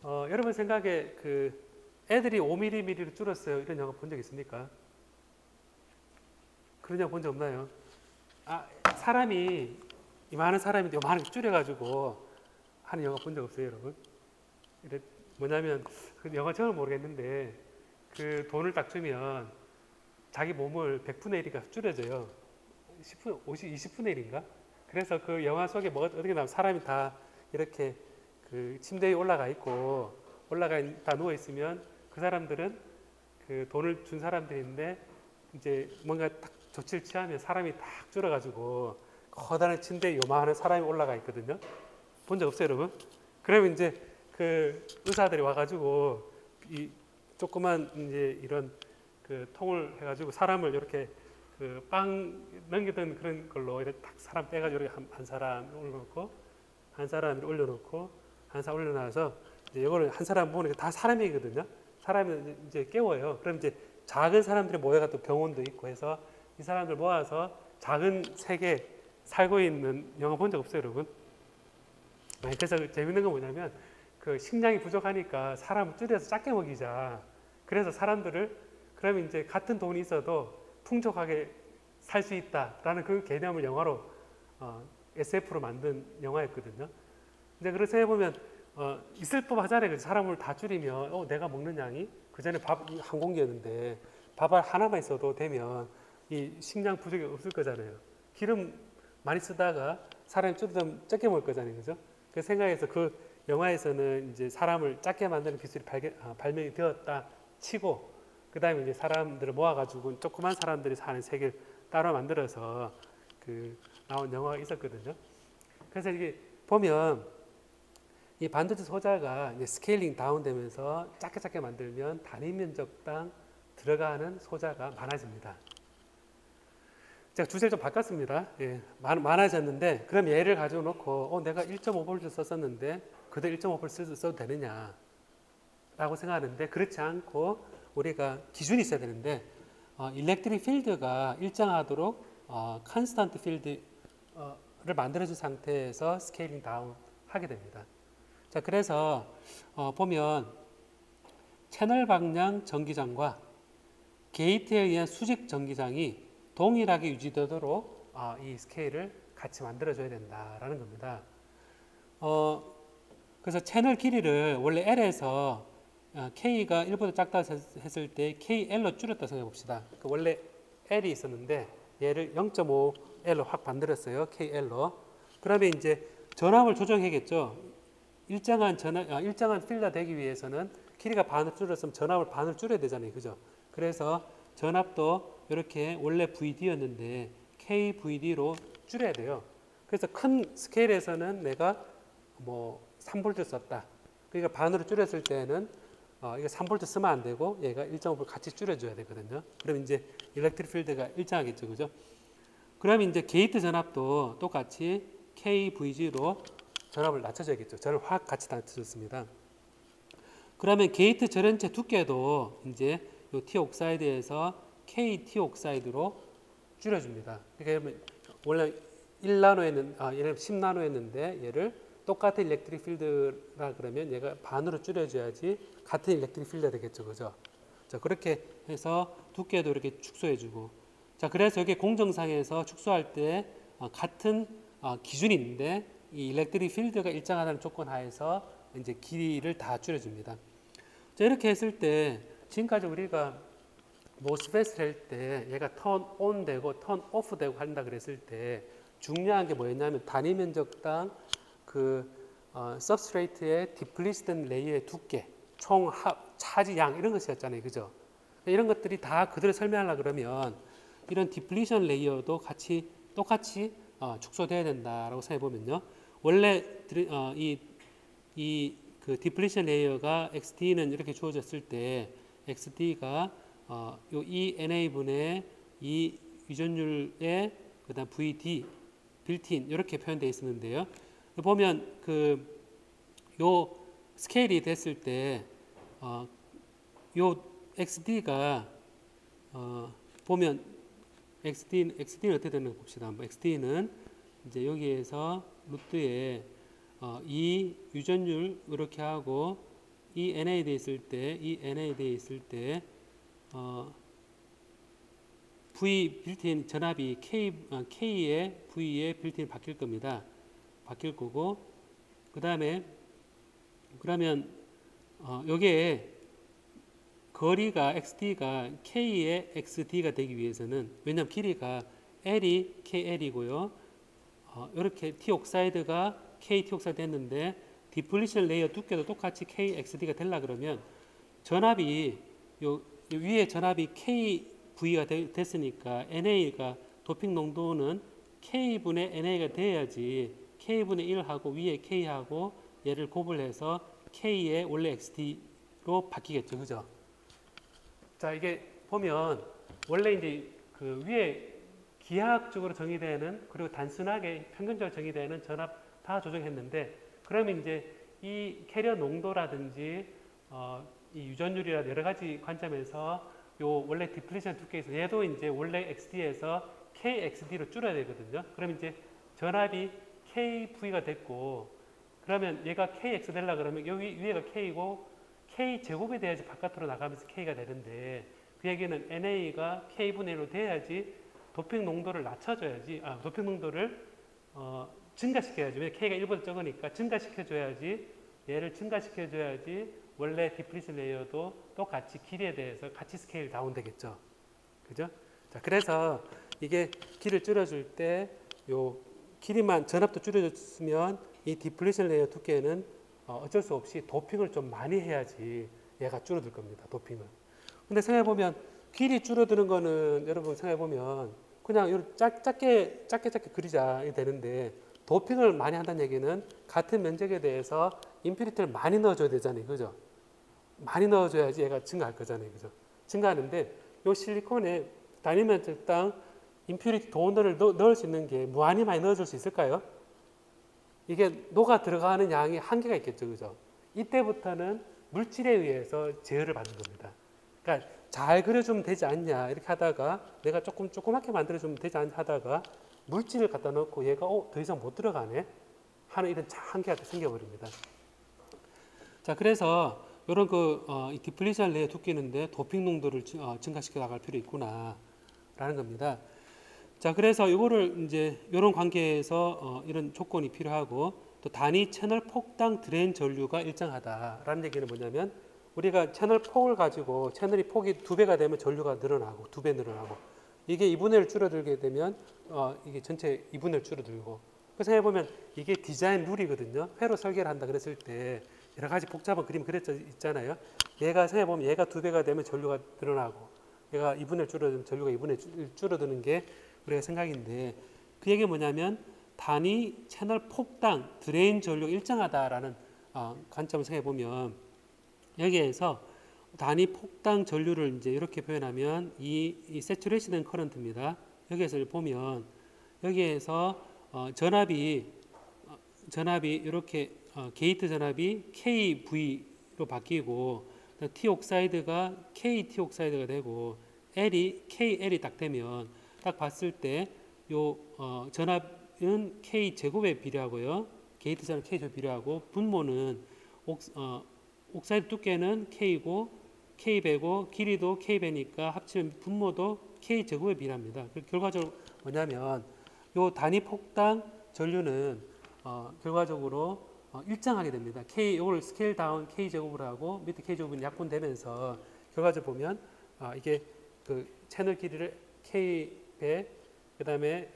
여러분 생각에 그 애들이 5mm로 줄었어요. 이런 영화 본 적 있습니까? 그런 영화 본 적 없나요? 이만한 사람이 요만하게 줄여가지고 하는 영화 본 적 없어요, 여러분? 뭐냐면 그 영화 저는 모르겠는데 그 돈을 딱 주면 자기 몸을 100분의 1이가 줄여져요. 20분의 1인가? 그래서 그 영화 속에 어떻게 나오면 사람이 다 이렇게 그 침대 위에 올라가 있고 다 누워 있으면 그 사람들은 그 돈을 준 사람들인데 이제 뭔가 딱 조치를 취하면 사람이 딱 줄어가지고 커다란 침대에 요만한 사람이 올라가 있거든요. 본 적 없어요, 여러분? 그러면 이제 그 의사들이 와가지고 이 조그만 이제 이런 그 통을 해가지고 사람을 이렇게 그 빵 넘기던 그런 걸로 이렇게 딱 사람 빼가지고 이렇게 한 사람 올려놓고 한 사람을 올려놓고 한 사람 올려놔서 이제 이거를 한 사람 보니까 다 사람이거든요. 사람이 이제 깨워요. 그럼 이제 작은 사람들이 모여가 또 병원도 있고 해서 이 사람들 모아서 작은 세계 살고 있는 영화 본 적 없어요, 여러분? 그래서 재밌는 건 뭐냐면 그 식량이 부족하니까 사람을 줄여서 작게 먹이자. 그래서 사람들을 그러면 이제 같은 돈이 있어도 풍족하게 살 수 있다라는 그 개념을 영화로 SF로 만든 영화였거든요. 이제 그래서 해보면 있을 법하잖아요. 사람을 다 줄이면 내가 먹는 양이 그 전에 밥 한 공기였는데 밥 하나만 있어도 되면 이 식량 부족이 없을 거잖아요. 기름 많이 쓰다가 사람이 좀 적게 먹을 거잖아요, 그죠? 그 생각해서 그 영화에서는 이제 사람을 작게 만드는 기술이 발명이 되었다 치고 그 다음에 이제 사람들을 모아가지고 조그만 사람들이 사는 세계를 따로 만들어서 그 나온 영화가 있었거든요. 그래서 이게 보면 이 반도체 소자가 이제 스케일링 다운되면서 작게 만들면 단위 면적당 들어가는 소자가 많아집니다. 제가 주제를 좀 바꿨습니다. 예, 많아졌는데 그럼 얘를 가지고 놓고 내가 1.5V 썼었는데 그대로 1.5V 써도 되느냐 라고 생각하는데 그렇지 않고 우리가 기준이 있어야 되는데 일렉트릭 필드가 일정하도록 컨스턴트 필드를 만들어준 상태에서 스케일링 다운 하게 됩니다. 자, 그래서 보면 채널 방향 전기장과 게이트에 의한 수직 전기장이 동일하게 유지되도록 이 스케일을 같이 만들어줘야 된다라는 겁니다. 그래서 채널 길이를 원래 L에서 K가 1보다 작다 했을 때 KL로 줄였다 생각해 봅시다. 그러니까 원래 L이 있었는데 얘를 0.5L로 확 만들었어요. KL로. 그러면 이제 전압을 조정해야겠죠. 일정한 필드가 되기 위해서는 길이가 반을 줄였으면 전압을 반을 줄여야 되잖아요. 그죠? 그래서 전압도 이렇게 원래 VD였는데 KVD로 줄여야 돼요. 그래서 큰 스케일에서는 내가 뭐 3V 썼다. 그러니까 반으로 줄였을 때는 이거 3V 쓰면 안 되고 얘가 1.5V 같이 줄여줘야 되거든요. 그럼 이제 일렉트릭 필드가 일정하겠죠. 그죠? 그럼 이제 게이트 전압도 똑같이 KVG로 전압을 낮춰줘야겠죠. 전압을 확 같이 낮춰줬습니다. 그러면 게이트 전원체 두께도 이제 요 T 옥사이드에서 KT 옥사이드로 줄여줍니다. 그러니까 원래 1나노였는, 얘를 10나노였는데 얘를 똑같은 일렉트릭 필드라 그러면 얘가 반으로 줄여줘야지 같은 일렉트릭 필드가 되겠죠. 그죠? 자, 그렇게 해서 두께도 이렇게 축소해주고. 자, 그래서 여기 공정상에서 축소할 때 같은 기준이 있는데 이 일렉트릭 필드가 일정하다는 조건 하에서 이제 길이를 다 줄여줍니다. 자, 이렇게 했을 때 지금까지 우리가 모스펫을 할 때 얘가 턴 온 되고 턴 오프 되고 한다 그랬을 때 중요한 게 뭐였냐면 단위 면적당 그 서브스트레이트의 디플리스된 레이어의 두께, 총 차지 양 이런 것이었잖아요. 그죠? 이런 것들이 다 그대로 설명하려고 그러면 이런 디플리션 레이어도 똑같이 축소돼야 된다라고 생각해 보면요. 원래 그 디플리션 레이어가 XD는 이렇게 주어졌을 때 XD가 요 ENA 분의 이 유전율의 그다음 VD 빌트인 이렇게 표현되어 있었는데요. 보면 요 스케일이 됐을 때 요 XD가 보면 XD는 어떻게 되는 거 봅시다. 한번 XD는 이제 여기에서 루트에 이 유전율 이렇게 하고 이 NA 돼 있을 때 V 빌트인 전압이 K의 V의 빌트인 바뀔 겁니다. 바뀔 거고 그 다음에 그러면 요게 거리가 XD가 K의 XD가 되기 위해서는 왜냐하면 길이가 L이 KL이고요. 이렇게 T 옥사이드가 KT 옥사이드 했는데 디플리션 레이어 두께도 똑같이 KXD가 되려 그러면 전압이 요 위에 전압이 KV가 됐으니까 NA가 도핑 농도는 K분의 NA가 돼야지 K분의 1하고 위에 K하고 얘를 곱을 해서 K의 원래 XD로 바뀌겠죠. 그죠? 자, 이게 보면 원래 이제 그 위에 기하학적으로 정의되는 그리고 단순하게 평균적으로 정의되는 전압 다 조정했는데 그러면 이제 이 캐리어 농도라든지 이 유전율이라 여러 가지 관점에서 요 원래 디플리션 두께에서 얘도 이제 원래 XD에서 KXD로 줄여야 되거든요. 그럼 이제 전압이 KV가 됐고 그러면 얘가 KX 되려 그러면 여기 위에가 K고 K 제곱이 돼야지 바깥으로 나가면서 K가 되는데 그 얘기는 NA가 K분의 1로 돼야지 도핑 농도를 낮춰줘야지 도핑 농도를 증가시켜야지. 왜 K가 1보다 적으니까 증가시켜줘야지 얘를 증가시켜줘야지 원래 디플리션 레이어도 똑같이 길이에 대해서 같이 스케일 다운 되겠죠. 그죠? 자, 그래서 이게 길을 줄여줄 때 요 길이만 전압도 줄여줬으면 이 디플리션 레이어 두께는 어쩔 수 없이 도핑을 좀 많이 해야지 얘가 줄어들 겁니다. 도핑은. 근데 생각해보면 길이 줄어드는 거는 여러분 생각해보면 그냥 작게 그리자 되는데 도핑을 많이 한다는 얘기는 같은 면적에 대해서 인피니티를 많이 넣어줘야 되잖아요. 그죠? 많이 넣어줘야지 얘가 증가할 거잖아요. 그죠? 증가하는데 이 실리콘에 단위 면적당 인피니티 도너를 넣을 수 있는 게 무한히 많이 넣어줄 수 있을까요? 이게 녹아 들어가는 양이 한계가 있겠죠. 그죠? 이때부터는 물질에 의해서 제어를 받는 겁니다. 그러니까 잘 그려주면 되지 않냐 이렇게 하다가 내가 조그맣게 만들어주면 되지 않냐 하다가 물질을 갖다 넣고 얘가 더 이상 못 들어가네 하는 이런 한계가 생겨버립니다. 자, 그래서 이런 이 디플리션 레이어 두께는데 도핑 농도를 증가시켜 나갈 필요 있구나 라는 겁니다. 자, 그래서 이거를 이제 이런 관계에서 이런 조건이 필요하고 또 단위 채널 폭당 드레인 전류가 일정하다라는 얘기는 뭐냐면 우리가 채널 폭을 가지고 채널이 폭이 2배가 되면 전류가 늘어나고 2배 늘어나고 이게 2분의 1 줄어들게 되면 이게 전체 2분의 1 줄어들고 그래서 해보면 이게 디자인 룰이거든요. 회로 설계를 한다 그랬을 때 여러 가지 복잡한 그림 그려져 있잖아요. 얘가 생각해보면 얘가 2배가 되면 전류가 늘어나고 얘가 2분의 1 줄어들면 전류가 2분의 1 줄어드는 게 우리가 생각인데 그 얘기가 뭐냐면 단위 채널 폭당 드레인 전류가 일정하다라는 관점을 생각해보면 여기에서 단위 폭당 전류를 이제 이렇게 표현하면 이 세츄레이션 커런트입니다. 여기에서 보면 여기에서 전압이 이렇게 게이트 전압이 KV로 바뀌고 T 옥사이드가 KT 옥사이드가 되고 L이 KL이 딱 되면 딱 봤을 때 요 전압은 K 제곱에 비례하고요. 게이트 전압 K 제곱 비례하고 분모는 옥사이드 두께는 K고 K배고 길이도 K배니까 합치면 분모도 K 제곱에 비례합니다. 결과적으로 뭐냐면 요 단위 폭당 전류는 결과적으로 일정하게 됩니다. 이걸 스케일 다운 K 제곱을 하고 밑에 K 제곱은 약분되면서 결과적으로 보면 이게 그 채널 길이를 K배 그다음에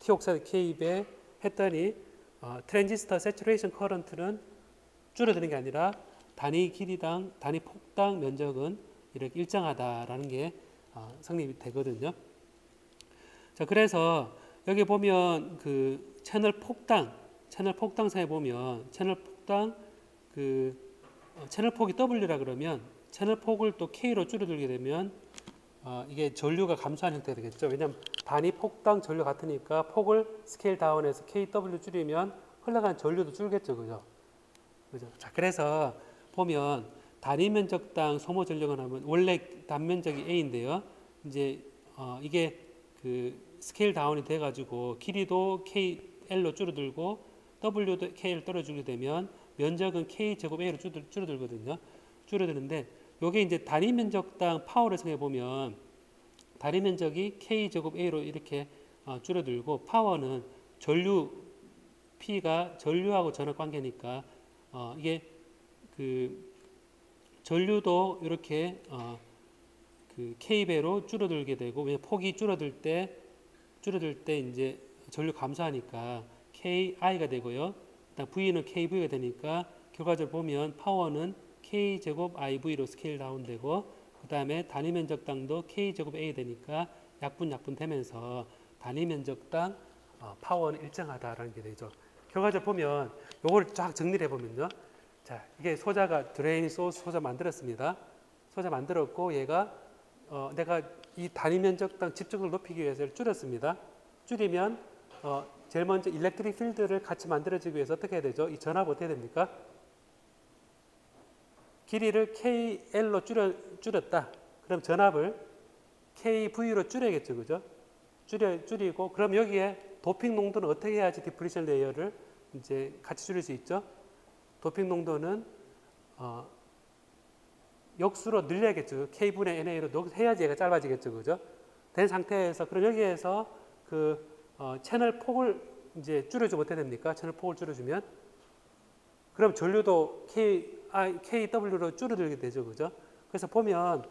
T 옥사이드 K배 했더니 트랜지스터 세츄레이션 커런트는 줄어드는 게 아니라 단위 길이당 단위 폭당 면적은 이렇게 일정하다라는 게 성립이 되거든요. 자, 그래서 여기 보면 그 채널 폭당사에 보면 채널 폭당 채널 폭이 W라 그러면 채널 폭을 또 K로 줄여들게 되면 이게 전류가 감소하는 형태가 되겠죠. 왜냐하면 단위 폭당 전류 같으니까 폭을 스케일 다운해서 KW 줄이면 흘러가는 전류도 줄겠죠. 그죠? 자, 그래서 보면 단위 면적당 소모 전력은 하면 원래 단면적이 A인데요. 이제 이게 그 스케일 다운이 돼 가지고 길이도 KL로 줄어들고 W도 KL 떨어지게 되면 면적은 K 제곱 A로 줄어들거든요. 줄어드는데 요게 이제 단위 면적당 파워를 생각해 보면 단위 면적이 K 제곱 A로 이렇게 줄어들고 파워는 전류 P가 전류하고 전압 관계니까 이게 그 전류도 이렇게 그 K배로 줄어들게 되고 왜냐 폭이 줄어들 때 이제 전류 감소하니까 KI가 되고요. 일단 V는 KV가 되니까 결과적으로 보면 파워는 K 제곱 IV로 스케일 다운되고 그 다음에 단위 면적당도 K제곱 A 되니까 약분 되면서 단위 면적당 파워는 일정하다라는 게 되죠. 결과적으로 보면 요거를 쫙 정리를 해보면요. 자, 이게 소자가 드레인 소스 소자 만들었습니다. 소자 만들었고 얘가 내가 이 단위 면적당 집중을 높이기 위해서 줄였습니다. 줄이면 제일 먼저 일렉트릭 필드를 같이 만들어지기 위해서 어떻게 해야 되죠? 이 전압 어떻게 됩니까? 길이를 KL로 줄였다. 그럼 전압을 KV로 줄여야겠죠, 그죠? 줄이고 그럼 여기에 도핑 농도는 어떻게 해야지 디플리션 레이어를 이제 같이 줄일 수 있죠? 도핑 농도는 역수로 늘려야겠죠. K분의 NA로 해야지 얘가 짧아지겠죠, 그죠? 된 상태에서 그럼 여기에서 채널 폭을 이제 줄여주면 어떻게 됩니까? 채널 폭을 줄여주면 그럼 전류도 KW로 줄어들게 되죠, 그죠? 그래서 보면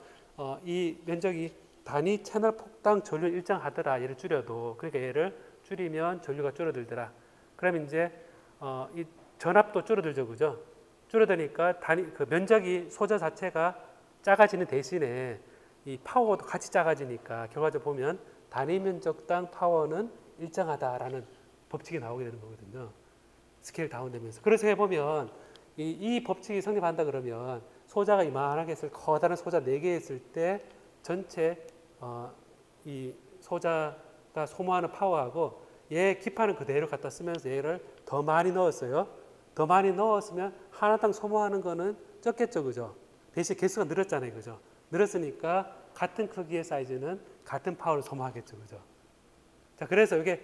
이 면적이 단위 채널 폭당 전류 일정하더라. 얘를 줄여도 그러니까 얘를 줄이면 전류가 줄어들더라. 그럼 이제 이 전압도 줄어들죠, 그죠? 줄어드니까 그 면적이 소자 자체가 작아지는 대신에 이 파워도 같이 작아지니까 결과적으로 보면 단위 면적당 파워는 일정하다라는 법칙이 나오게 되는 거거든요. 스케일 다운되면서. 그래서 해보면 이 법칙이 성립한다 그러면 소자가 이만하게 했을 커다란 소자 4개 했을 때 전체 이 소자가 소모하는 파워하고 얘 기파는 그대로 갖다 쓰면서 얘를 더 많이 넣었어요. 더 많이 넣었으면 하나당 소모하는 거는 적겠죠, 그죠? 대신 개수가 늘었잖아요, 그죠? 늘었으니까 같은 크기의 사이즈는 같은 파워를 소모하겠죠, 그죠? 자, 그래서 이게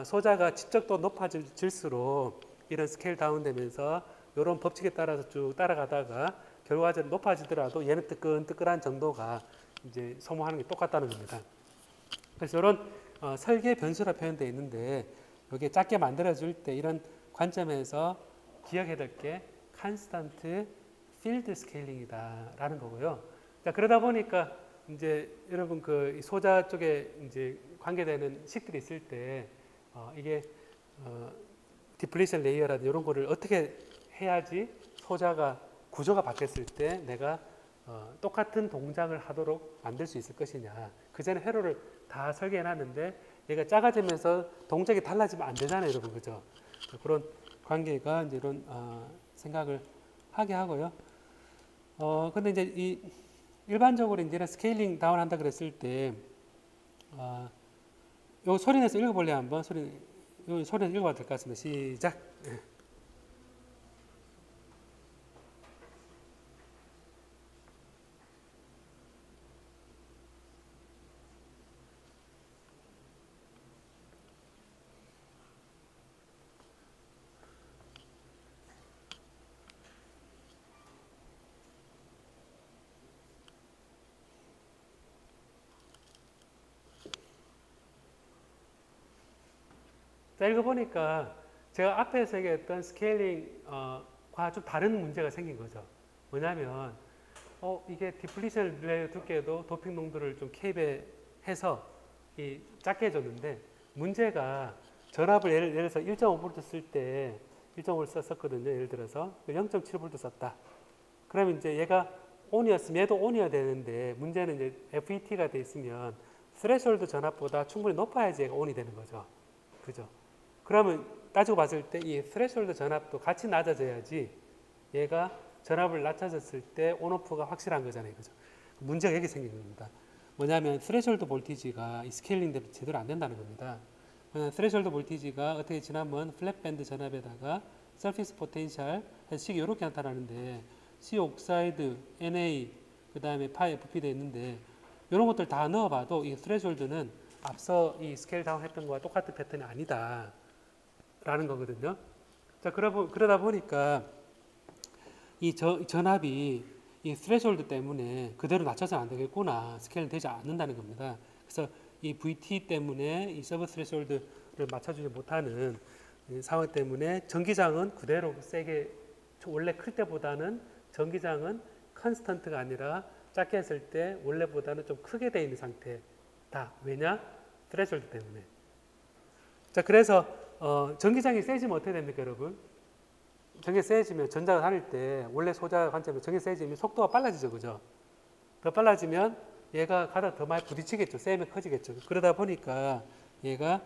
소자가 지적도 높아질수록 이런 스케일 다운되면서 이런 법칙에 따라서 쭉 따라가다가 결과적으로 높아지더라도 얘는 뜨끈뜨끈한 정도가 이제 소모하는 게 똑같다는 겁니다. 그래서 이런 설계 변수라 표현되어 있는데 이게 작게 만들어줄 때 이런 관점에서 기억해야 될 게 컨스턴트 필드 스케일링이다라는 거고요. 자, 그러다 보니까 이제 여러분 그 소자 쪽에 이제 관계되는 식들이 있을 때 이게 디플리션 레이어라든지 이런 거를 어떻게 해야지 소자가 구조가 바뀌었을 때 내가 똑같은 동작을 하도록 만들 수 있을 것이냐. 그 전에 회로를 다 설계해 놨는데 얘가 작아지면서 동작이 달라지면 안 되잖아요, 여러분, 그죠? 그런 관계가 이제 이런 생각을 하게 하고요. 근데 이제 이 일반적으로 이제 스케일링 다운 한다 그랬을 때 요 소리 내서 읽어볼래요, 한번? 요 소리 내서 읽어봐도 될 것 같습니다. 시작. 자, 읽어보니까 제가 앞에서 얘기했던 스케일링과 좀 다른 문제가 생긴 거죠. 뭐냐면 이게 디플리션 레이어 두께도 도핑 농도를 좀 K배해서 작게 해줬는데 문제가 전압을 예를 들어서 1.5V 쓸 때 1.5V 썼거든요. 예를 들어서 0.7V 썼다. 그러면 이제 얘가 온이었으면 얘도 온이어야 되는데 문제는 이제 FET가 돼 있으면 스레셜드 전압보다 충분히 높아야지 얘가 온이 되는 거죠. 그죠? 그러면 따지고 봤을 때 이 스레셜드 전압도 같이 낮아져야지 얘가 전압을 낮춰졌을 때 온오프가 확실한 거잖아요. 그죠? 문제가 여기 생긴 겁니다. 뭐냐면 스레셜드 볼티지가 이 스케일링대로 제대로 안 된다는 겁니다. 스레셜드 볼티지가 어떻게 지난번 플랫밴드 전압에다가 서피스 포텐셜 식이 이렇게 나타나는데 C 옥사이드, Na, 그 다음에 파 FP 돼 있는데 이런 것들 다 넣어봐도 이 스레셜드는 앞서 이 스케일 다운 했던 거와 똑같은 패턴이 아니다 라는 거거든요. 자, 그러다 보니까 이 전압이 이 스레셜드 때문에 그대로 낮춰서는 안 되겠구나. 스케일은 되지 않는다는 겁니다. 그래서 이 VT 때문에 이 서브 스레셜드를 맞춰주지 못하는 상황 때문에 전기장은 그대로 세게 원래 클 때보다는 전기장은 컨스턴트가 아니라 작게 했을 때 원래보다는 좀 크게 돼 있는 상태다. 왜냐? 스레셜드 때문에. 자, 그래서 전기장이 세지면 어떻게 됩니까, 여러분? 전기가 세지면 전자가 다닐 때 원래 소자 관점에 전기 세지면 속도가 빨라지죠, 그죠? 더 빨라지면 얘가 가다 더 많이 부딪히겠죠. 쌤이 커지겠죠. 그러다 보니까 얘가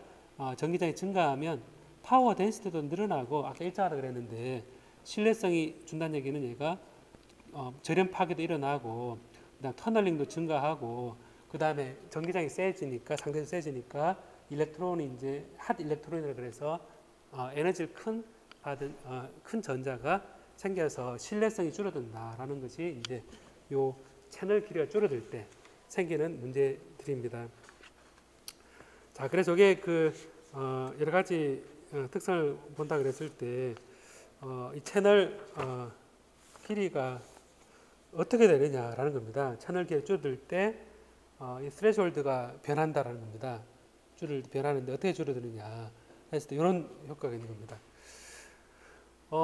전기장이 증가하면 파워 덴시티도 늘어나고 아까 일정하다 그랬는데 신뢰성이 준다는 얘기는 얘가 절연 파괴도 일어나고 그다음 터널링도 증가하고 그다음에 전기장이 세지니까 상대적으로 세지니까 일렉트론이 이제 핫 일렉트론이라 그래서 에너지를 큰 전자가 생겨서 신뢰성이 줄어든다라는 것이 이제 요 채널 길이가 줄어들 때 생기는 문제들입니다. 자, 그래서 이게 여러 가지 특성을 본다 그랬을 때 이 채널 길이가 어떻게 되느냐라는 겁니다. 채널 길이 줄어들 때 이 스레시홀드가 변한다라는 겁니다. 변하는데 어떻게 줄어드느냐 했을 때 이런 효과가 있는 겁니다.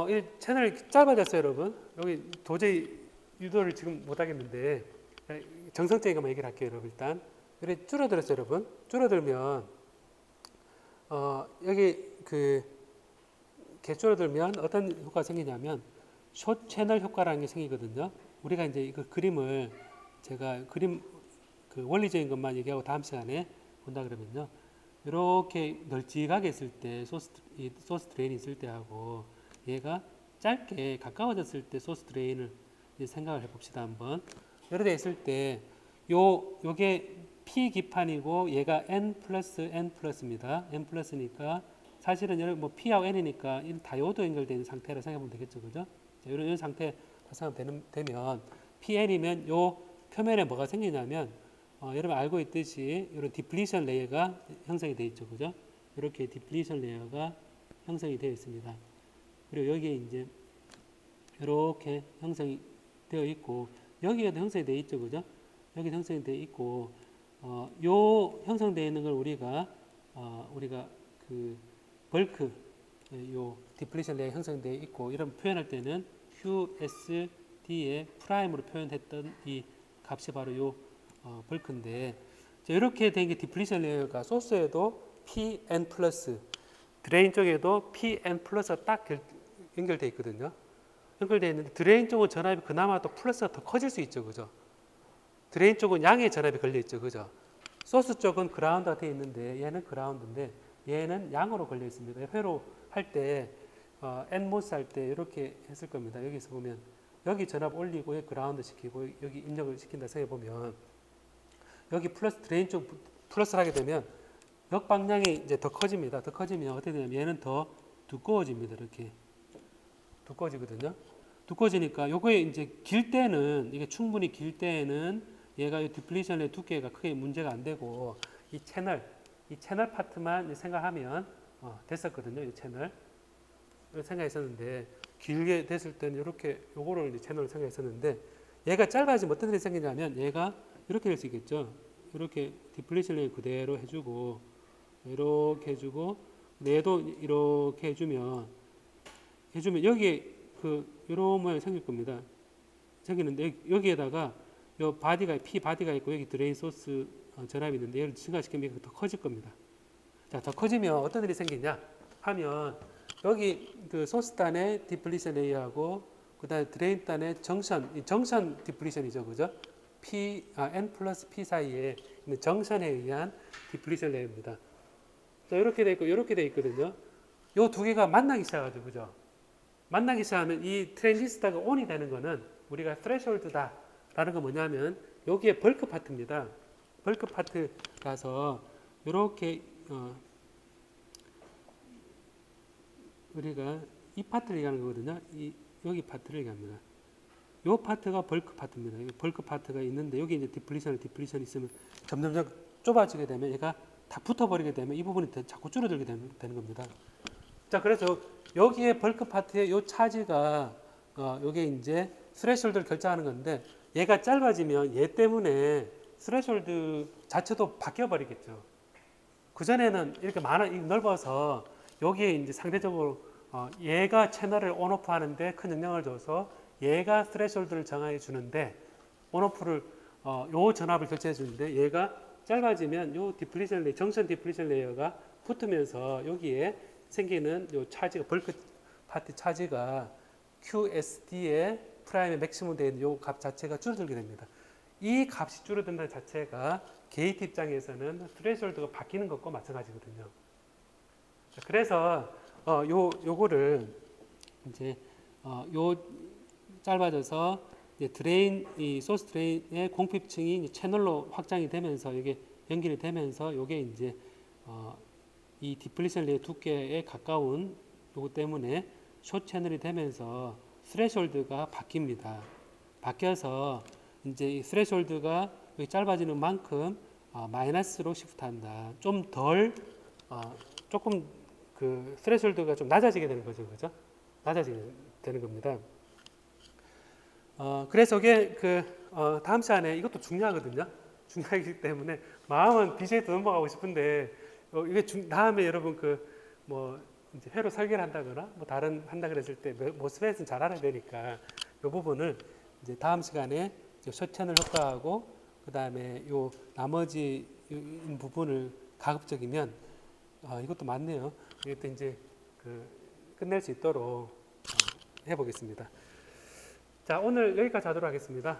이 채널이 짧아졌어요, 여러분. 여기 도저히 유도를 지금 못 하겠는데 정성적인 것만 얘기를 할게요, 여러분. 일단 이렇게 줄어들었어요, 여러분. 줄어들면 여기 이렇게 줄어들면 어떤 효과가 생기냐면 숏 채널 효과라는 게 생기거든요. 우리가 이제 이거 그림을 제가 원리적인 것만 얘기하고 다음 시간에 본다 그러면요. 이렇게 널찍하게 있을 때 소스 드레인이 있을 때하고 얘가 짧게 가까워졌을 때 소스 드레인을 생각을 해봅시다 한번. 여러 대 있을 때 요게 P 기판이고 얘가 N 플러스 N 플러스입니다. N 플러스니까 사실은 여러분 P하고 N이니까 다이오드 연결되는 상태라 생각하면 되겠죠, 그죠? 자, 이런 상태 생각하면 되면 PN이면 요 표면에 뭐가 생기냐면 여러분 알고 있듯이 이런 디플리션 레이어가 형성이 되어 있죠, 그죠? 이렇게 디플리션 레이어가 형성이 되어 있습니다. 그리고 여기에 이제 이렇게 형성이 되어 있고 여기에도 형성이 되어 있죠, 그죠? 여기 형성이 되어 있고 요 형성되어 있는 걸 우리가 그 벌크 요 디플리션 레이어 형성되어 있고 이런 표현할 때는 QSD의 프라임으로 표현했던 이 값이 바로 요 벌크인데 이렇게 된 게 디플리션 레이어가 소스에도 PN 플러스 드레인 쪽에도 PN 플러스가 딱 연결되어 있거든요. 연결되어 있는데 드레인 쪽은 전압이 그나마 또 플러스가 더 커질 수 있죠, 그죠? 드레인 쪽은 양의 전압이 걸려 있죠, 그죠? 소스 쪽은 그라운드가 되어 있는데 얘는 그라운드인데 얘는 양으로 걸려 있습니다. 회로 할 때 N모스 할 때 이렇게 했을 겁니다. 여기서 보면 여기 전압 올리고 여기 그라운드 시키고 여기 입력을 시킨다 생각해 보면 여기 플러스 드레인 쪽 플러스를 하게 되면 역방향이 이제 더 커집니다. 더 커지면 어떻게 되냐면 얘는 더 두꺼워집니다. 이렇게 두꺼워지거든요. 두꺼워지니까 요거에 이제 길 때는 이게 충분히 길 때에는 얘가 이 디플리션의 두께가 크게 문제가 안 되고 이 채널 파트만 생각하면 됐었거든요. 이 채널 생각했었는데 길게 됐을 때는 이렇게 요거를 이제 채널을 생각했었는데 얘가 짧아지면 어떤 일이 생기냐면 얘가 이렇게 될 수 있겠죠. 이렇게 디플리션 레이어 그대로 해주고 이렇게 해주고 얘도 이렇게 해주면 여기에 이런 모양이 생길 겁니다. 생기는데 여기에다가 요 바디가 P 바디가 있고 여기 드레인 소스 전압이 있는데 얘를 증가시키면 더 커질 겁니다. 자, 더 커지면 어떤 일이 생기냐 하면 여기 소스단의 디플리션 레이어하고 그다음에 드레인 단의 정션 디플리션이죠, 그죠? N 플러스 P 사이에 있는 정션에 의한 디플리션 레이어입니다. 자, 이렇게 돼 있고 이렇게 돼 있거든요. 요 두 개가 만나기 시작하죠, 그죠? 만나기 시작하면 이 트랜지스터가 온이 되는 거는 우리가 스레시홀드다라는 건 뭐냐면 여기에 벌크 파트입니다. 벌크 파트라서 이렇게 우리가 이 파트를 얘기하는 거거든요. 여기 파트를 얘기합니다. 이 파트가 벌크 파트입니다. 벌크 파트가 있는데 여기 이제 디플리션이 있으면 점점 좁아지게 되면 얘가 다 붙어버리게 되면 이 부분이 자꾸 줄어들게 되는 겁니다. 자, 그래서 여기에 벌크 파트의 요 차지가 요게 이제 스레시홀드를 결정하는 건데 얘가 짧아지면 얘 때문에 스레시홀드 자체도 바뀌어 버리겠죠. 그 전에는 이렇게 넓어서 여기에 이제 상대적으로 얘가 채널을 온오프 하는데 큰 영향을 줘서 얘가 스레시홀드를 정해 주는데 온오프를 요 전압을 결정해 주는데 얘가 짧아지면 요 디플리션 레이어, 정션 디플리션 레이어가 붙으면서 여기에 생기는 요 차지가 벌크 파트 차지가 QSD의 프라임의 맥시멈 되는 요 값 자체가 줄어들게 됩니다. 이 값이 줄어든다는 자체가 게이트 입장에서는 스레시홀드가 바뀌는 것과 마찬가지거든요. 자, 그래서 요거를 이제 요 짧아져서 이제 드레인, 이 소스 드레인의 공핍층이 이제 채널로 확장이 되면서 이게 연결이 되면서 요게 이제 이 디플리션 레이어 두께에 가까운 요거 때문에 숏 채널이 되면서 스레시홀드가 바뀝니다. 바뀌어서 이제 이 스레시홀드가 여기 짧아지는 만큼 마이너스로 시프트한다. 좀 덜 조금 그 스레시홀드가 좀 낮아지게 되는 거죠, 그죠? 낮아지게 되는 겁니다. 그래서 이게 그 다음 시간에 이것도 중요하거든요. 중요하기 때문에 마음은 BJ도 넘어가고 싶은데 이게 다음에 여러분 그 뭐 이제 회로 설계를 한다거나 뭐 다른 한다 그랬을 때 모스펫은 잘 알아야 되니까 이 부분을 이제 다음 시간에 숏 채널 효과하고 그 다음에 요 나머지 부분을 가급적이면 이것도 맞네요. 이것도 이제 그 끝낼 수 있도록 해보겠습니다. 자, 오늘 여기까지 하도록 하겠습니다.